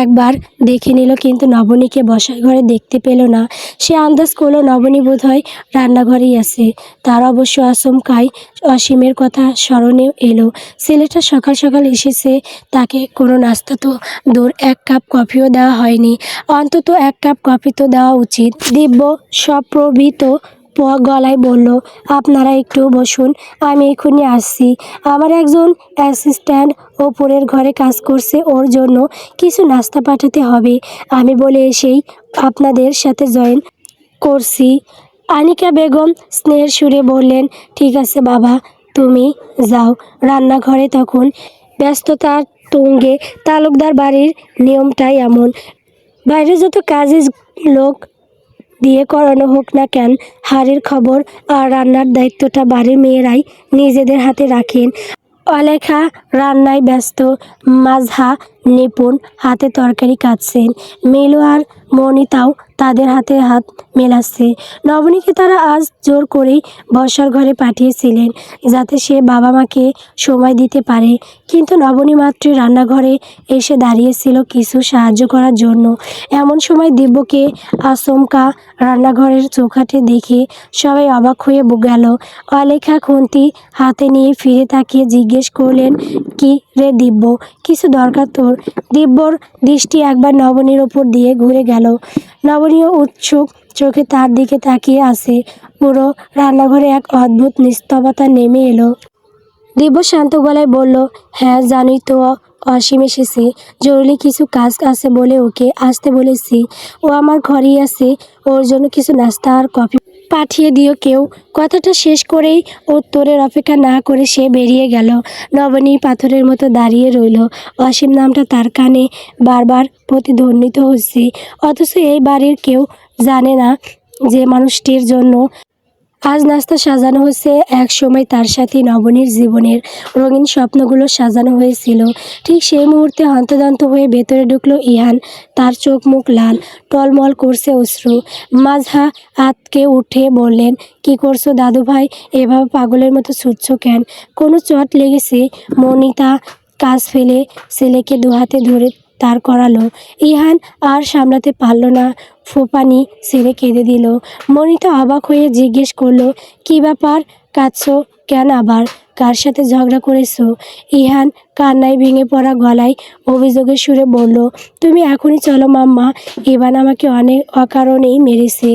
একবার দেখে নিল, কিন্তু নবনীকে বসার ঘরে দেখতে পেল না। সে আন্দাজ করলো নবনী বোধহয় রান্নাঘরেই আছে। তার অবশ্য আচমকাই অসীমের কথা স্মরণে এলো। ছেলেটা সকাল সকাল এসেছে, তাকে কোনো নাস্তা তো দূর, এক কাপ কফিও দেওয়া হয়নি। অন্তত এক কাপ কফি তো দেওয়া উচিত। দিব্য সপ্রভিত গলায় বলল, আপনারা একটু বসুন, আমি এক্ষুনি আসছি। আমার একজন অ্যাসিস্ট্যান্ট ওপরের ঘরে কাজ করছে, ওর জন্য কিছু নাস্তা পাঠাতে হবে। আমি বলে এসেই আপনাদের সাথে জয়েন করছি। আনিকা বেগম স্নেহের সুরে বললেন, ঠিক আছে বাবা, তুমি যাও। রান্নাঘরে তখন ব্যস্ততার তুঙ্গে। তালুকদার বাড়ির নিয়মটাই এমন, বাইরে যত কাজের লোক দিয়ে করানো হোক না কেন, হাড়ের খবর আর রান্নার দায়িত্বটা বাড়ির মেয়েরাই নিজেদের হাতে রাখেন। অলেখা রান্নায় ব্যস্ত, মাজহা নিপুণ হাতে তরকারি কাটছেন, মিলু আর মনিতাও তাদের হাতে হাত মেলাচ্ছে। নবনীকে তারা আজ জোর করেই বসার ঘরে পাঠিয়েছিলেন যাতে সে বাবা মাকে সময় দিতে পারে, কিন্তু নবনী মাত্রই রান্নাঘরে এসে দাঁড়িয়েছিল কিছু সাহায্য করার জন্য। এমন সময় দিব্যকে আচমকা রান্নাঘরের চৌকাঠে দেখে সবাই অবাক হয়ে গেল। অলেখা খুন্তি হাতে নিয়ে ফিরে তাকিয়ে জিজ্ঞেস করলেন, কি রে দিব্য, কিছু দরকার তোর? দিব্যর দৃষ্টি একবার নবনীর ওপর দিয়ে ঘুরে গেল। নবনীও উৎসুক চোখে তার দিকে তাকিয়ে আছে। পুরো রান্নাঘরে এক অদ্ভুত নিস্তব্ধতা নেমে এলো। দিব্য শান্ত গলায় বলল, হ্যাঁ জানোই তো, অসীম এসেছে, জরুরি কিছু কাজ আছে বলে ওকে আসতে বলেছি। ও আমার ঘরেই আছে, ওর জন্য কিছু নাস্তা আর কফি পাঠিয়ে দিও কেউ। কথাটা শেষ করেই উত্তরের অপেক্ষা না করে সে বেরিয়ে গেল। নবনী পাথরের মতো দাঁড়িয়ে রইল। অসীম নামটা তার কানে বারবার প্রতিধ্বনিত হচ্ছে, অথচ এই বাড়ির কেউ জানে না যে মানুষটির জন্য আজ নাস্তা সাজানো হচ্ছে। এক সময় তার সাথে নবনীর জীবনের রঙিন স্বপ্নগুলো সাজানো হয়েছিল। ঠিক সেই মুহূর্তে হন্তদন্ত হয়ে ভেতরে ঢুকলো ইহান। তার চোখ মুখ লাল, টলমল করছে অশ্রু। মাজহা আতকে উঠে বললেন, কি করছো দাদু ভাই, এভাবে পাগলের মতো ছুটছো কেন? কোনো চোট লেগেছে? মনিতা কাজ ফেলে ছেলেকে দুহাতে ধরে তার করালো। ইহান আর সামলাতে পারল না, ফোপানি ছেড়ে কেঁদে দিল। মনিতা অবাক হয়ে জিজ্ঞেস করলো, কি ব্যাপার, কাঁদছো কেন আবার? কার সাথে ঝগড়া করেছো? ইহান কান্নায় ভেঙে পড়া গলায় অভিযোগের সুরে বলল, তুমি এখনই চলো মাম্মা, ইভান আমাকে অনেক অকারণেই মেরেছে।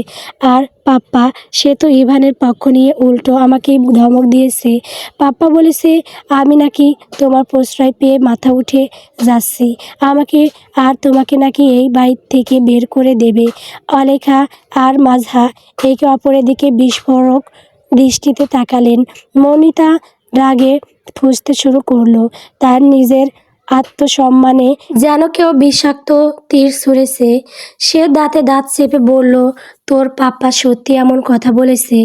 আর পাপ্পা, সে তো ইভানের পক্ষ নিয়ে উল্টো আমাকেই ধমক দিয়েছে। পাপ্পা বলেছে আমি নাকি তোমার প্রশ্রয় পেয়ে মাথা উঠে যাচ্ছি, আমাকে আর তোমাকে নাকি এই বাড়ি থেকে বের করে দেবে। অলেখা আর মাজহা একে অপরের দিকে বিস্ফোরক দৃষ্টিতে তাকালেন। মনিতা রাগে ফুঁসতে শুরু করলো। তার নিজের আত্মসম্মানে যেন কেউ বিষাক্ত তীর ছুঁড়েছে। সে দাঁতে দাঁত চেপে বলল, তোর পাপ্পা সত্যি এমন কথা বলেছে?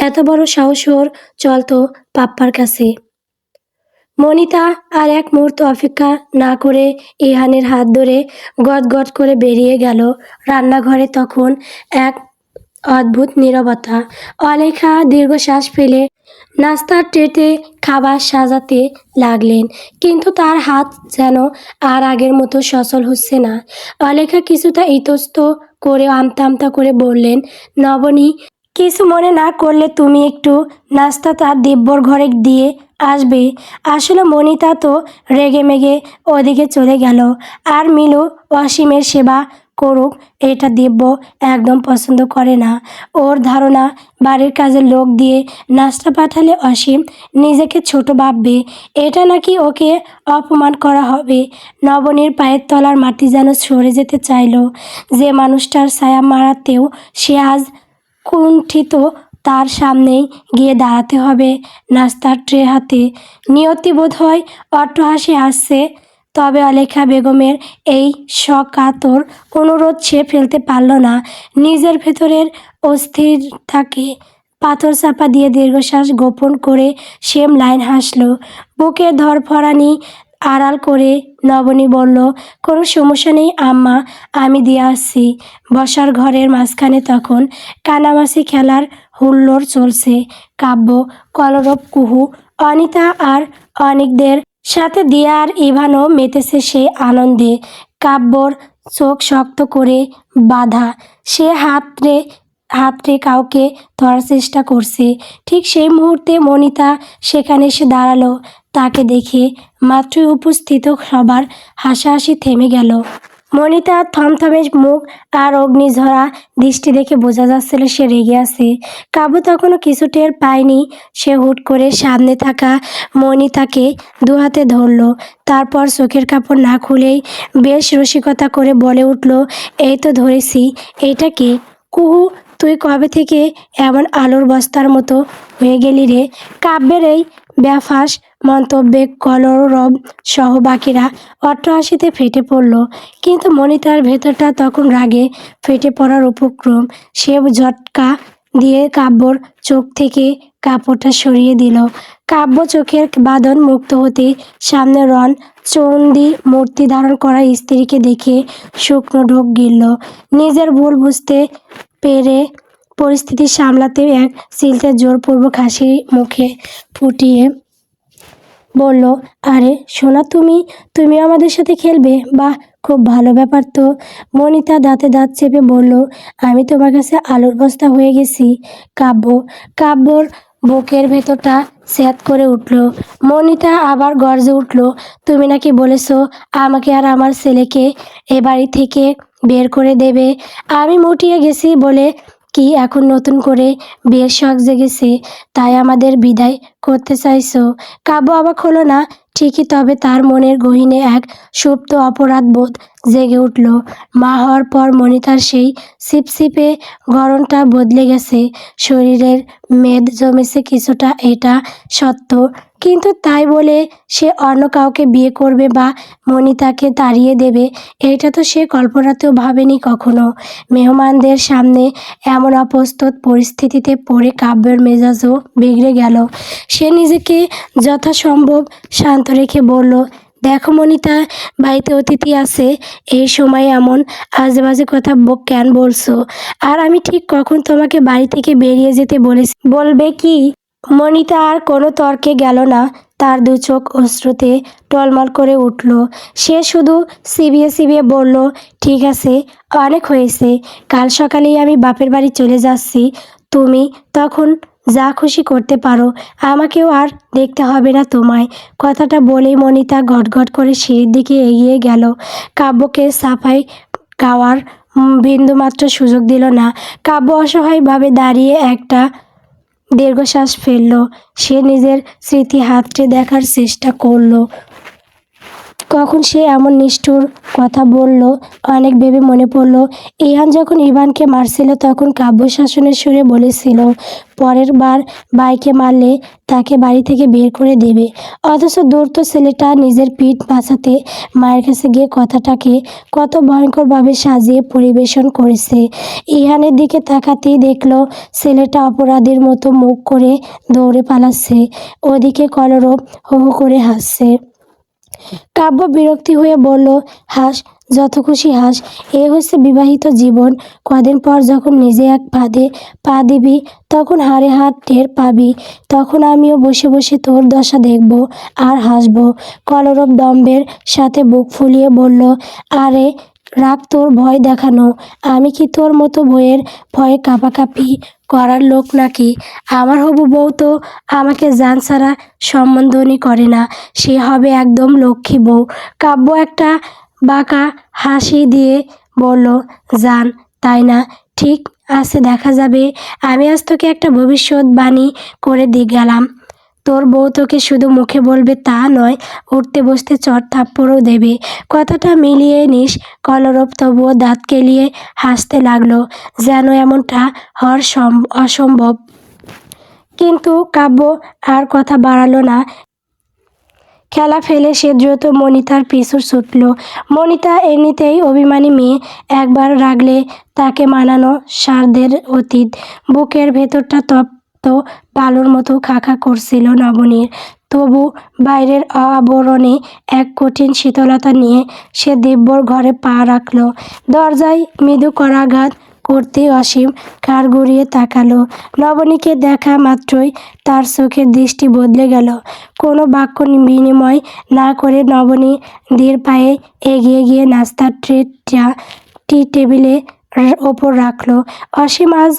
এত বড় সাহস ওর, চল তো পাপ্পার কাছে। মনিতা আর এক মুহূর্ত অপেক্ষা না করে ইহানের হাত ধরে গদগদ করে বেরিয়ে গেল। রান্নাঘরে তখন এক অদ্ভুত নীরবতা। অলেখা দীর্ঘশ্বাস ফেলে নাস্তার ট্রেতে খাবার সাজাতে লাগলেন, কিন্তু তার হাত যেন আর আগের মতো সচল হচ্ছে না। অলেখা কিছুটা ইতস্ত করে আমতা আমতা করে বললেন, নবনী, কিছু মনে না করলে তুমি একটু নাস্তা তার দিব্যর ঘরে দিয়ে আসবে। আসলে মনিতা তো রেগে মেগে ওদিকে চলে গেল। আর মিলু অসীমের সেবা করুক এটা দিব্য একদম পছন্দ করে না। ওর ধারণা বাড়ির কাজের লোক দিয়ে নাস্তা পাঠালে অসীম নিজেকে ছোট ভাববে, এটা নাকি ওকে অপমান করা হবে। নবনীর পায়ের তলার মাটি যেন সরে যেতে চাইল। যে মানুষটার ছায়া মারাতেও সে আজ কুণ্ঠিত, তার সামনেই গিয়ে দাঁড়াতে হবে নাস্তার ট্রে হাতে। নিয়তি বোধ হয় অট্টহাসি আসছে, তবে অলেখা বেগমের এই সকাতর অনুরোধ সে ফেলতে পারল না। নিজের ভেতরের অস্থিরতাকে পাথর চাপা দিয়ে দীর্ঘশ্বাস গোপন করে সেম লাইন হাসল। বুকের ধরফরানি আড়াল করে নবনী বলল, কোনো সমস্যা নেই আম্মা, আমি দিয়ে আসছি। বসার ঘরের মাঝখানে তখন কানামাছি খেলার হুল্লোড় চলছে। কাব্য, কলরব, কুহু, অনিতা আর অনিকদের সাথে দিয়া আর ইভানও মেতেছে সেই আনন্দে। কাব্যর চোখ শক্ত করে বাঁধা, সে হাতরে কাউকে ধরার চেষ্টা করছে। ঠিক সেই মুহূর্তে মনিতা সেখানে এসে দাঁড়ালো। তাকে দেখে মাত্রই উপস্থিত সবার হাসাহাসি থেমে গেল। মনিতার থমথমে মুখ আর অগ্নিঝরা দৃষ্টি দেখে বোঝা যাচ্ছিল সে রেগে আছে। কাব্য তখনও কিছু টের পায়নি। সে হুট করে সামনে থাকা মনিতাকে দুহাতে ধরল, তারপর চোখের কাপড় না খুলেই বেশ রসিকতা করে বলে উঠল, এই তো ধরেছি, এইটা কে? কুহু, তুই কবে থেকে এমন আলুর বস্তার মতো হয়ে গেলি রে? কাব্যের এই ব্যাফাস মন্তব্যে কলরব সহ বাকিরা অট্টহাসিতে ফেটে পড়ল। কিন্তু মনিতার ভেতরটা তখন রাগে ফেটে পড়ার উপক্রম। সে ঝটকা দিয়ে কাব্যর চোখ থেকে কাপড়টা সরিয়ে দিল। কাব্য চোখের বাঁধন মুক্ত হতে সামনে রণ চণ্ডী মূর্তি ধারণ করা স্ত্রীকে দেখে শুকনো ঢোক গিলল। নিজের ভুল বুঝতে পেরে পরিস্থিতি সামলাতে এক চিলতে জোরপূর্বক হাসি মুখে ফুটিয়ে বলল, আরে সোনা, তুমি আমাদের সাথে খেলবে? বাহ, খুব ভালো ব্যাপার তো। মনিতা দাঁতে দাঁত চেপে বলল, আমি তোমার কাছে আলুর বস্তা হয়ে গেছি। কাব্যর বুকের ভেতরটা স্যাঁত করে উঠল। মনিতা আবার গর্জে উঠল, তুমি নাকি বলেছো আমাকে আর আমার ছেলেকে এ বাড়ি থেকে বের করে দেবে। আমি মুটিয়ে গেছি বলে কি এখন নতুন করে বিয়ের শখ জেগেছে, তাই আমাদের বিদায় করতে চাইছো? কাব্য অবাক হলো না ঠিকই, তবে তার মনের গহীনে এক সুপ্ত অপরাধ বোধ জেগে উঠল। মা হওয়ার পর মনিতার সেই ছিপছিপে গড়নটা বদলে গেছে, শরীরের মেদ জমেছে কিছুটা, এটা সত্য। কিন্তু তাই বলে সে অন্য কাউকে বিয়ে করবে বা মনিতাকে তাড়িয়ে দেবে, এটা তো সে কল্পনাতেও ভাবেনি কখনো। মেহমানদের সামনে এমন অপ্রস্তুত পরিস্থিতিতে পড়ে কাব্যের মেজাজও বিগড়ে গেল। সে নিজেকে যথাসম্ভব শান্ত রেখে বলল, দেখো মনিতা, বাড়িতে অতিথি আছে, এই সময় এমন আজেবাজে কথা কেন বলছো? আর আমি ঠিক কখন তোমাকে বাড়ি থেকে বেরিয়ে যেতে বলবে কি? মনিতা আর কোনো তর্কে গেল না। তার দু চোখ অশ্রুতে টলমল করে উঠল। সে শুধু চিবিয়ে চিবিয়ে বলল, ঠিক আছে, অনেক হয়েছে। কাল সকালেই আমি বাপের বাড়ি চলে যাচ্ছি। তুমি তখন যা খুশি করতে পারো, আমাকেও আর দেখতে হবে না তোমায়। কথাটা বলেই মনিতা গটগট করে সিঁড়ির দিকে এগিয়ে গেল। কাব্যকে সাফাই গাওয়ার বিন্দুমাত্র সুযোগ দিল না। কাব্য অসহায়ভাবে দাঁড়িয়ে একটা দীর্ঘশ্বাস ফেলল। সে নিজের স্মৃতি হাতড়ে দেখার চেষ্টা করল, কখন সে এমন নিষ্ঠুর কথা বলল। অনেক ভেবে মনে পড়ল, ইহান যখন ইভানকে মারছিল তখন কাব্য শাসনের সুরে বলেছিল, পরের বার ভাইকে মারলে তাকে বাড়ি থেকে বের করে দেবে। অথচ দূর্ত ছেলেটা নিজের পিঠ বাঁচাতে মায়ের কাছে গিয়ে কথাটাকে কত ভয়ঙ্করভাবে সাজিয়ে পরিবেশন করেছে। ইহানের দিকে তাকাতেই দেখল ছেলেটা অপরাধীর মতো মুখ করে দৌড়ে পালাচ্ছে। ওদিকে কলরব হো হো করে হাসছে। কাব্য বিরক্তি হয়ে বলল, হাস, যত খুশি হাস, এ হচ্ছে বিবাহিত জীবন। কদিন পর যখন নিজে এক ফাঁদে পা দিবি, তখন হাড়ে হাড় টের পাবি। তখন আমিও বসে বসে তোর দশা দেখব আর হাসব। কলরব দম্ভের সাথে বুক ফুলিয়ে বলল, আরে রাগ তোর ভয় দেখানো। আমি কি তোর মতো বইয়ের ভয়ে কাঁপাকাঁপি করার লোক নাকি? আমার হবু বউ তো আমাকে জান ছাড়া সম্বোধনই করে না, সে হবে একদম লক্ষ্মী বউ। কাব্য একটা বাঁকা হাসি দিয়ে বলল, জান, তাই না? ঠিক আছে, দেখা যাবে। আমি আজ তোকে একটা ভবিষ্যৎবাণী করে গেলাম। তোর বউ তোকে শুধু মুখে বলবে তা নয়, উঠতে বসতে চড় থাপ্পড়ও দেবে। কথাটা মিলিয়ে নিস। কলরব তবুও দাঁত কেলিয়ে হাসতে লাগলো, যেন এমনটা হওয়ার অসম্ভব। কিন্তু কাব্য আর কথা বাড়ালো না। খেলা ফেলে সে দ্রুত মনিতার পিছু ছুটল। মনিতা এমনিতেই অভিমানী মেয়ে, একবার রাগলে তাকে মানানো সাধ্যের অতীত। বুকের ভেতরটা তপ্ত বালুর মতো খাখা করছিল নবনীর। তবু বাইরের আবরণে এক কঠিন শীতলতা নিয়ে সে দিব্যর ঘরে পা রাখল। দরজায় মৃদু করাঘাত করতেই অসীম ঘাড় ঘুরিয়ে তাকালো। নবনীকে দেখা মাত্রই তার চোখের দৃষ্টি বদলে গেল। কোনো বাক্য বিনিময় না করে নবনী ধীর পায়ে এগিয়ে গিয়ে নাস্তার ট্রেটা টেবিলের ওপর রাখলো। অসীম আজ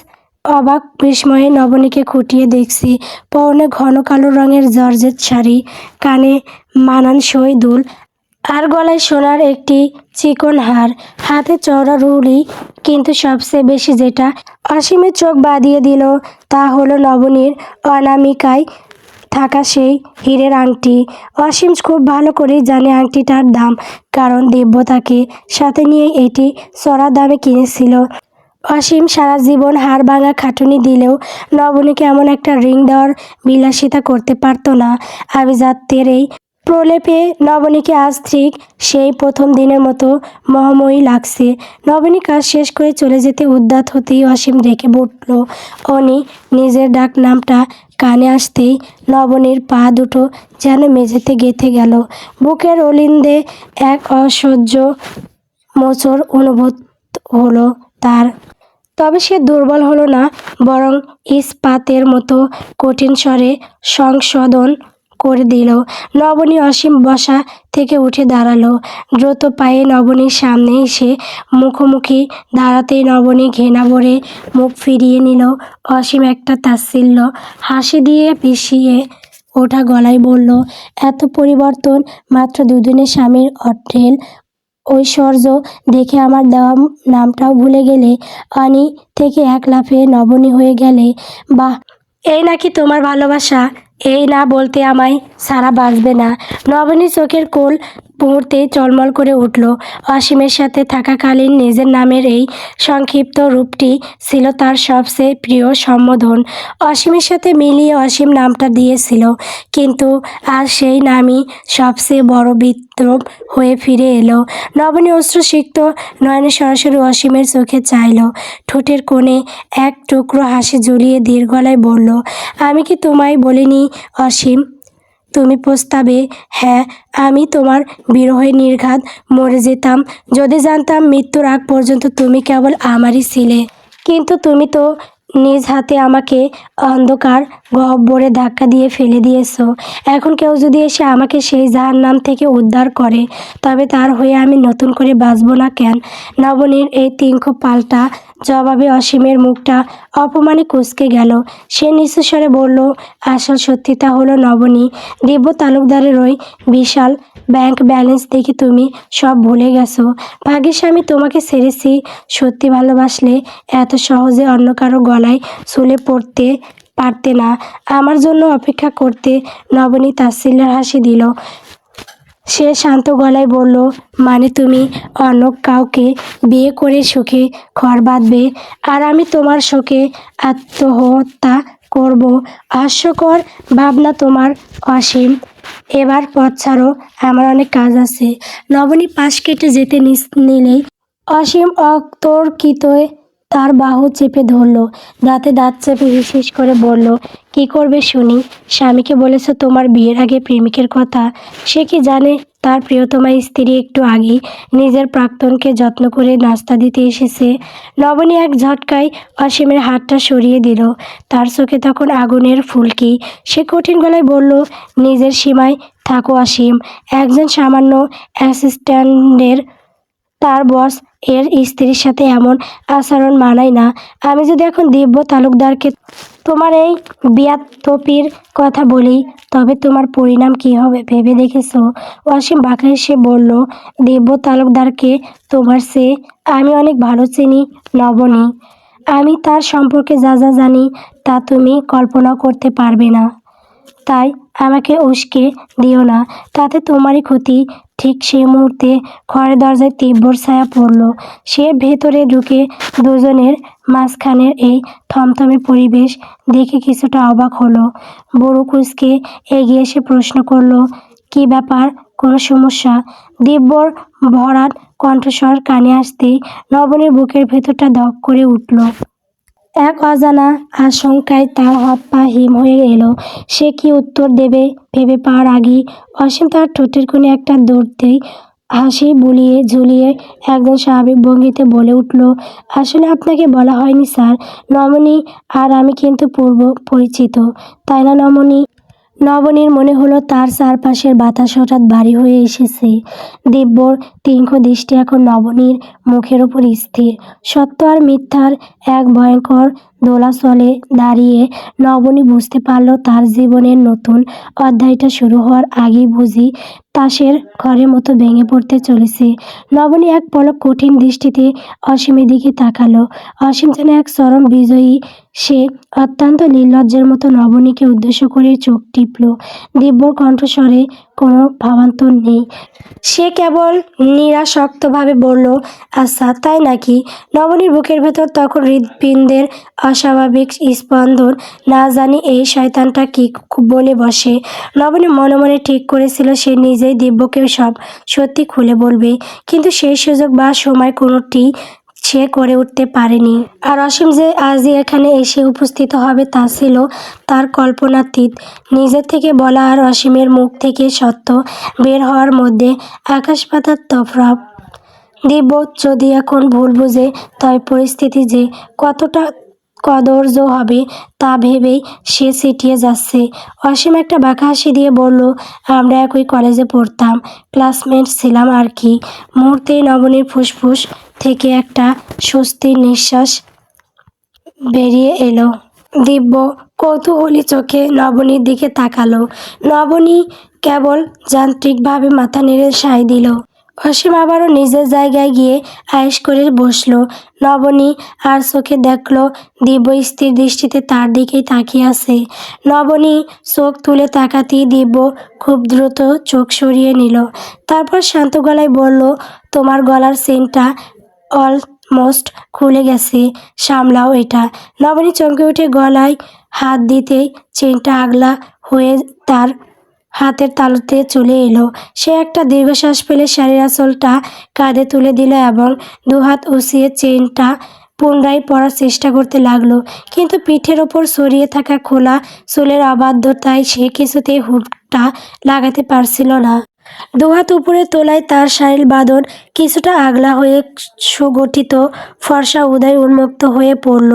অবাক বিস্ময়ে নবনীকে খুঁটিয়ে দেখছি। পরনে ঘন কালো রঙের জর্জেট শাড়ি, কানে মানানসই দুল, আর গলায় সোনার একটি চিকন হার, হাতে চওড়া রুড়ি। কিন্তু সবচেয়ে বেশি যেটা অসীমের চোখ বাঁধিয়ে দিল তা হলো নবনীর অনামিকায় থাকা সেই হীরের আংটি। অসীম খুব ভালো করেই জানে আংটিটার দাম, কারণ দিব্য তাকে সাথে নিয়ে এটি চড়া দামে কিনেছিল। অসীম সারা জীবন হাড় ভাঙা খাটুনি দিলেও নবনীকে এমন একটা রিং দেওয়ার বিলাসিতা করতে পারতো না। আভিজাত্যের এই প্রলেপে নবনীকে আজ ঠিক সেই প্রথম দিনের মতো মহাময়ী লাগছে। নবনী কাজ শেষ করে চলে যেতে উদ্যত হতেই অসীম ডেকে উঠল অনি। নিজের ডাক নামটা কানে আসতেই নবনীর পা দুটো যেন মেঝেতে গেঁথে গেল। বুকের অলিন্দে এক অসহ্য মোচড় অনুভূত হলো তার। তবে সে দুর্বল হলো না, বরং ইস্পাতের মতো কঠিন স্বরে সংশোধন করে দিল। নবনী অসীম বসা থেকে উঠে দাঁড়ালো। দ্রুত পায়ে নবনীর সামনে এসে মুখোমুখি দাঁড়াতেই নবনী ঘৃণা ভরে মুখ ফিরিয়ে নিল। অসীম একটা তাচ্ছিল্য হাসি দিয়ে পিছিয়ে ওঠা গলায় বলল, এত পরিবর্তন মাত্র দুদিনে স্বামীর অঢেল ঐশ্বর্য দেখে আমার দেওয়া নামটাও ভুলে গেলে? অনি থেকে এক লাফে নবনী হয়ে গেলে? বাহ, এই নাকি তোমার ভালোবাসা? এই না বলতে আমায় সারা বাঁচবে না? নবনীর চোখের কোল মুহূর্তে চলমল করে উঠল। অসীমের সাথে থাকাকালীন নিজের নামের এই সংক্ষিপ্ত রূপটি ছিল তার সবচেয়ে প্রিয় সম্বোধন। অসীমের সাথে মিলিয়ে অসীম নামটা দিয়েছিল, কিন্তু আজ সেই নামই সবচেয়ে বড় বিদ্রূপ হয়ে ফিরে এলো। নবনী অশ্রুসিক্ত নয়নে সরাসরি অসীমের চোখে চাইল। ঠোঁটের কোণে এক টুকরো হাসি ঝুলিয়ে ধীর গলায় বলল, আমি কি তোমায় বলিনি অসীম? তুমি প্রস্তাবে? হ্যাঁ, আমি তোমার বিরহে নির্ঘাত মরে যেতাম যদি জানতাম মৃত্যুর আগ পর্যন্ত তুমি কেবল আমারই ছিলে। কিন্তু তুমি তো নিজ হাতে আমাকে অন্ধকার গহ্বরে ধাক্কা দিয়ে ফেলে দিয়েছো। এখন কেউ যদি এসে আমাকে সেই জাহান্নাম থেকে উদ্ধার করে, তবে তার হয়ে আমি নতুন করে বাঁচব না কেন? নবনীর এই তীক্ষ্ণ পাল্টা জবাবে অসীমের মুখটা অপমানে কুঁচকে গেল। সে নিচু স্বরে বলল, আসল সত্যিটা হলো নবনী, দিব্য তালুকদারের ওই বিশাল ব্যাংক ব্যালেন্স দেখে তুমি সব ভুলে গেছো। ভাগ্যিস আমি তোমাকে ছেড়েছি। সত্যি ভালোবাসলে এত সহজে অন্য কারো গলায় চুলে পড়তে পারতে না, আমার জন্য অপেক্ষা করতে। নবনী তাচ্ছিল্যের হাসি দিল। সে শান্ত গলায় বলল, মানে তুমি অন্য কাউকে বিয়ে করে সুখে ঘর বাঁধবে, আর আমি তোমার শোকে আত্মহত্যা করব? হাস্যকর ভাবনা তোমার অসীম। এবার পথ ছাড়ো, আমার অনেক কাজ আছে। নবনী পাশ কেটে যেতে নিলেই অসীম অতর্কিত তার বাহু চেপে ধরল। দাঁতে দাঁত চেপে হিসহিস করে বলল, কি করবে শুনি? স্বামীকে বলেছ তোমার বিয়ের আগে প্রেমিকের কথা? সে কি জানে তার প্রিয়তমা স্ত্রী একটু আগেই নিজের প্রাক্তনকে যত্ন করে নাস্তা দিতে এসেছে? নবনী এক ঝটকায় অসীমের হাতটা সরিয়ে দিল। তার চোখে তখন আগুনের ফুলকি। সে কঠিন গলায় বলল, নিজের সীমায় থাকো অসীম। একজন সামান্য অ্যাসিস্ট্যান্টের তার বস এর স্ত্রীর সাথে এমন আচরণ মানায় না। আমি যদি এখন দিব্য তালুকদারকে তোমার এই বিয়াতপির কথা বলি, তবে তোমার পরিণাম কি হবে ভেবে দেখেছো? অসীম বাঁকা হেসে বলল, দিব্য তালুকদারকে তোমার চেয়ে আমি অনেক ভালো চিনি নবনী। আমি তার সম্পর্কে যা যা জানি তা তুমি কল্পনাও করতে পারবে না। তাই আমাকে উস্কে দিও না, তাতে তোমারই ক্ষতি। ঠিক সেই মুহূর্তে ঘরের দরজায় তীব্র ছায়া পড়ল। সে ভেতরে ঢুকে দুজনের মাঝখানের এই থমথমে পরিবেশ দেখে কিছুটা অবাক হলো। বুড়ো কুঁচকে এগিয়ে এসে প্রশ্ন করলো, কি ব্যাপার, কোনো সমস্যা? দিব্যর ভরাট কণ্ঠস্বর কানে আসতেই নবনীর বুকের ভেতরটা ধক করে উঠল। এক অজানা আশঙ্কায় তার হাত পা হিম হয়ে এলো। সে কি উত্তর দেবে ভেবে পাওয়ার আগেই অসীম তার ঠোঁটের কোণে একটা দৌড়তেই হাসি বুলিয়ে ঝুলিয়ে একদম স্বাভাবিক ভঙ্গিতে বলে উঠল, আসলে আপনাকে বলা হয়নি স্যার, নবনী আর আমি কিন্তু পূর্ব পরিচিত, তাই না নবনী? নবনীর মনে হলো তার চারপাশের বাতাস হঠাৎ ভারী হয়ে এসেছে। দিব্যর তীক্ষ্ণ দৃষ্টি এখন নবনীর মুখের ওপর স্থির। সত্য আর মিথ্যার এক ভয়ঙ্কর দোলাচলে দাঁড়িয়ে নবনী বুঝতে পারল তার জীবনের নতুন অধ্যায়টা শুরু হওয়ার আগেই বুঝি তাসের ঘরের মতো ভেঙে পড়তে চলেছে। নবনী এক পলক কঠিন দৃষ্টিতে অসীমের দিকে তাকালো। অসীম যেন এক চরম বিজয়ী। সে অত্যন্ত নির্লজ্জের মতো নবনীকে উদ্দেশ্য করে চোখ টিপল। দিব্যর কণ্ঠস্বরে কোনো ভাবান্তর নেই। সে কেবল নিরাসক্তভাবে বলল, আচ্ছা তাই নাকি? নবনীর বুকের ভেতর তখন হৃৎপিণ্ডের অস্বাভাবিক স্পন্দন। না জানি এই শয়তানটা কি বলে বসে। নবনী মনে মনে ঠিক করেছিল সে নিজেই দিব্যকে সব সত্যি খুলে বলবে, কিন্তু সেই সুযোগ বা সময় কোনোটি সে করে উঠতে পারেনি। আর অসীম যে আজই এখানে এসে উপস্থিত হবে তা ছিল তার কল্পনাতীত। নিজের থেকে বলা আর অসীমের মুখ থেকে সত্য বের হওয়ার মধ্যে আকাশ পাতাল তফাৎ। দিব্য যদি এখন ভুল বুঝে তবে পরিস্থিতি যে কতটা কদর্য হবে তা ভেবেই সে সিটিয়ে যাচ্ছে। অসীম একটা বাঁকা হাসি দিয়ে বলল, আমরা একই কলেজে পড়তাম, ক্লাসমেট ছিলাম আর কি। মুহূর্তেই নবনীর ফুসফুস থেকে একটা স্বস্তির নিঃশ্বাস বেরিয়ে এলো। দিব্য কৌতূহলী চোখে নবনীর দিকে তাকালো। নবনী কেবল যান্ত্রিকভাবে মাথা নেড়ে সায় দিল। অসীম আবারও নিজের জায়গায় গিয়ে আয়েশ করে বসল। নবনী আর চোখে দেখল দিব্য স্থির দৃষ্টিতে তার দিকেই তাকিয়ে আছে। নবনী চোখ তুলে তাকাতেই দিব্য খুব দ্রুত চোখ সরিয়ে নিল। তারপর শান্ত গলায় বলল, তোমার গলার চেনটা অলমোস্ট খুলে গেছে, সামলাও এটা। নবনী চমকে উঠে গলায় হাত দিতেই চেনটা আগলা হয়ে তার হাতের তালুতে চলে এলো। সে একটা দীর্ঘশ্বাস ফেলে শাড়ির আঁচলটা কাঁধে তুলে দিল এবং দুহাত উঁচিয়ে চেনটা পুনরায় পরার চেষ্টা করতে লাগলো। কিন্তু পিঠের ওপর ছড়িয়ে থাকা খোলা চুলের অবাধ্যতায় সে কিছুতেই হুকটা লাগাতে পারছিল না। দুহাত উপরে তোলায় তার শাড়ির বাঁধন কিছুটা আগলা হয়ে সুগঠিত ফর্সা উদয় উন্মুক্ত হয়ে পড়ল।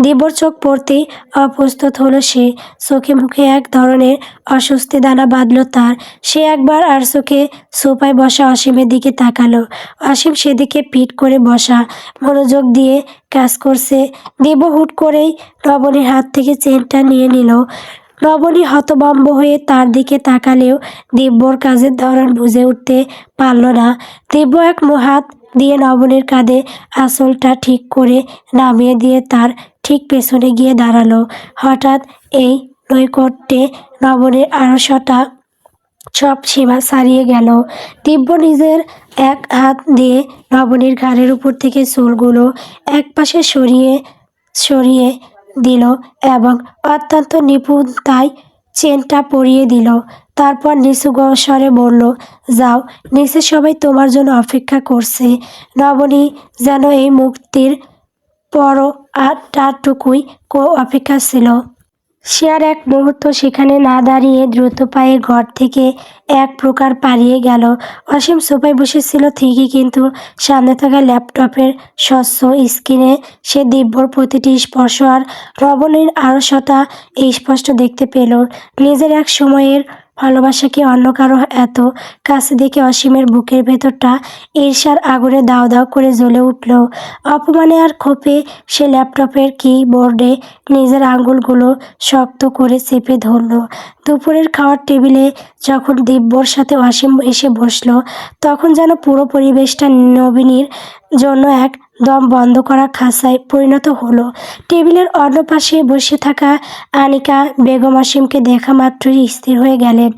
দিব্যর চোখ পড়তেই অপ্রস্তুত হলো সে। চোখে মুখে এক ধরনের অস্বস্তি দানা বাঁধল তার। সে একবার আর চোখে সোফায় বসা অসীমের দিকে তাকালো। অসীম সেদিকে পিঠ করে বসা, মনোযোগ দিয়ে কাজ করছে। দিব্য হুট করেই নবনীর হাত থেকে চেনটা নিয়ে নিল। নবনী হতভম্ব হয়ে তার দিকে তাকালেও দিব্যর কাজের ধরন বুঝে উঠতে পারল না। দিব্য এক হাত দিয়ে নবনীর কাঁধে আঁচলটা ঠিক করে নামিয়ে দিয়ে তার ঠিক পেছনে গিয়ে দাঁড়ালো। হঠাৎ এই নৈকট্যে নবনীর আড়সটা সব সীমা ছাড়িয়ে গেল। দিব্য নিজের এক হাত দিয়ে নবনীর ঘাড়ের উপর থেকে চুলগুলো একপাশে সরিয়ে সরিয়ে দিল এবং অত্যন্ত নিপুণতায় চেনটা পরিয়ে দিল। তারপর নিচু স্বরে বলল, যাও, নিচে সবাই তোমার জন্য অপেক্ষা করছে। নবনী যেন এই মুক্তির পর আর তারটুকুই অপেক্ষা ছিল। সে আর এক মুহূর্ত সেখানে না দাঁড়িয়ে দ্রুত পায়ে ঘর থেকে এক প্রকার পালিয়ে গেল। অসীম সোফায় বসেছিল ঠিকই, কিন্তু সামনে থাকা ল্যাপটপের স্বচ্ছ স্ক্রিনে সে দিব্যর প্রতিটি স্পর্শ আর নবনীর আড়সটা স্পষ্ট দেখতে পেল। নিজের এক সময়ের ভালোবাসাকে অন্য কারো এত কাছে দেখে অসীমের বুকের ভেতরটা ঈর্ষার আগুনে দাও দাও করে জ্বলে উঠল। অপমানে আর ক্ষোভে সে ল্যাপটপের কিবোর্ডে নিজের আঙুলগুলো শক্ত করে চেপে ধরল। দুপুরের খাওয়ার টেবিলে যখন দিব্যর সাথে অসীম এসে বসল, তখন যেন পুরো পরিবেশটা নবীনের জন্য এক দম বন্ধ করা খাঁচায় পরিণত হলো। টেবিলের অন্য পাশে বসে থাকা আনিকা বেগম অসীমকে দেখা মাত্রই স্থির হয়ে গেলেন।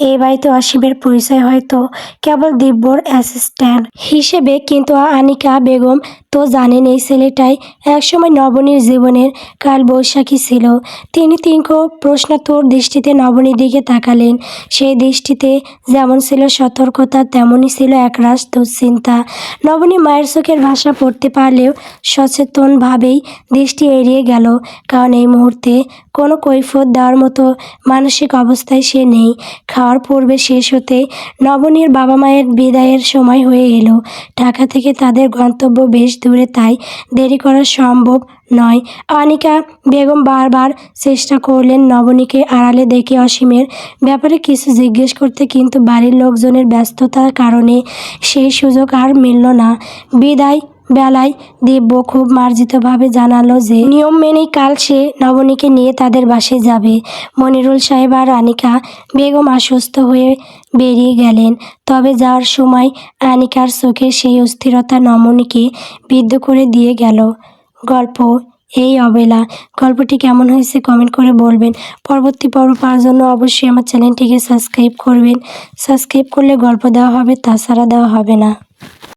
এই বাড়িতে অসীমের পরিচয় হয়তো কেবল দিব্যর অ্যাসিস্ট্যান্ট হিসেবে, কিন্তু আনিকা বেগম তো জানেন এই ছেলেটাই একসময় নবনীর জীবনের কালবৈশাখী ছিল। তিনি তীক্ষ্ণ প্রশ্নোত্তর দৃষ্টিতে নবনীর দিকে তাকালেন। সেই দৃষ্টিতে যেমন ছিল সতর্কতা, তেমনই ছিল একরাশ দুশ্চিন্তা। নবনী মায়ের চোখের ভাষা পড়তে পারলেও সচেতনভাবেই দৃষ্টি এড়িয়ে গেল, কারণ এই মুহূর্তে কোনো কৈফিয়ত দেওয়ার মতো মানসিক অবস্থায় সে নেই। খাওয়ার পূর্বে শেষ হতেই নবনীর বাবা মায়ের বিদায়ের সময় হয়ে এলো। ঢাকা থেকে তাদের গন্তব্য বেশ দূরে, তাই দেরি করা সম্ভব নয়। আনিকা বেগম বারবার চেষ্টা করলেন নবনীকে আড়ালে দেখে অসীমের ব্যাপারে কিছু জিজ্ঞেস করতে, কিন্তু বাড়ির লোকজনের ব্যস্ততার কারণে সেই সুযোগ আর মিলল না। বিদায় বেলায় দিব্য খুব মার্জিতভাবে জানালো যে নিয়ম মেনেই কাল সে নবনীকে নিয়ে তাদের বাসায় যাবে। মনিরুল সাহেব আর আনিকা বেগম আশ্বস্ত হয়ে বেরিয়ে গেলেন। তবে যাওয়ার সময় আনিকার চোখে সেই অস্থিরতা নবনীকে বিদ্ধ করে দিয়ে গেল। গল্প এই অবেলা। গল্পটি কেমন হয়েছে কমেন্ট করে বলবেন। পরবর্তী পর্ব পাওয়ার জন্য অবশ্যই আমার চ্যানেলটিকে সাবস্ক্রাইব করবেন। সাবস্ক্রাইব করলে গল্প দেওয়া হবে, তাছাড়া দেওয়া হবে না।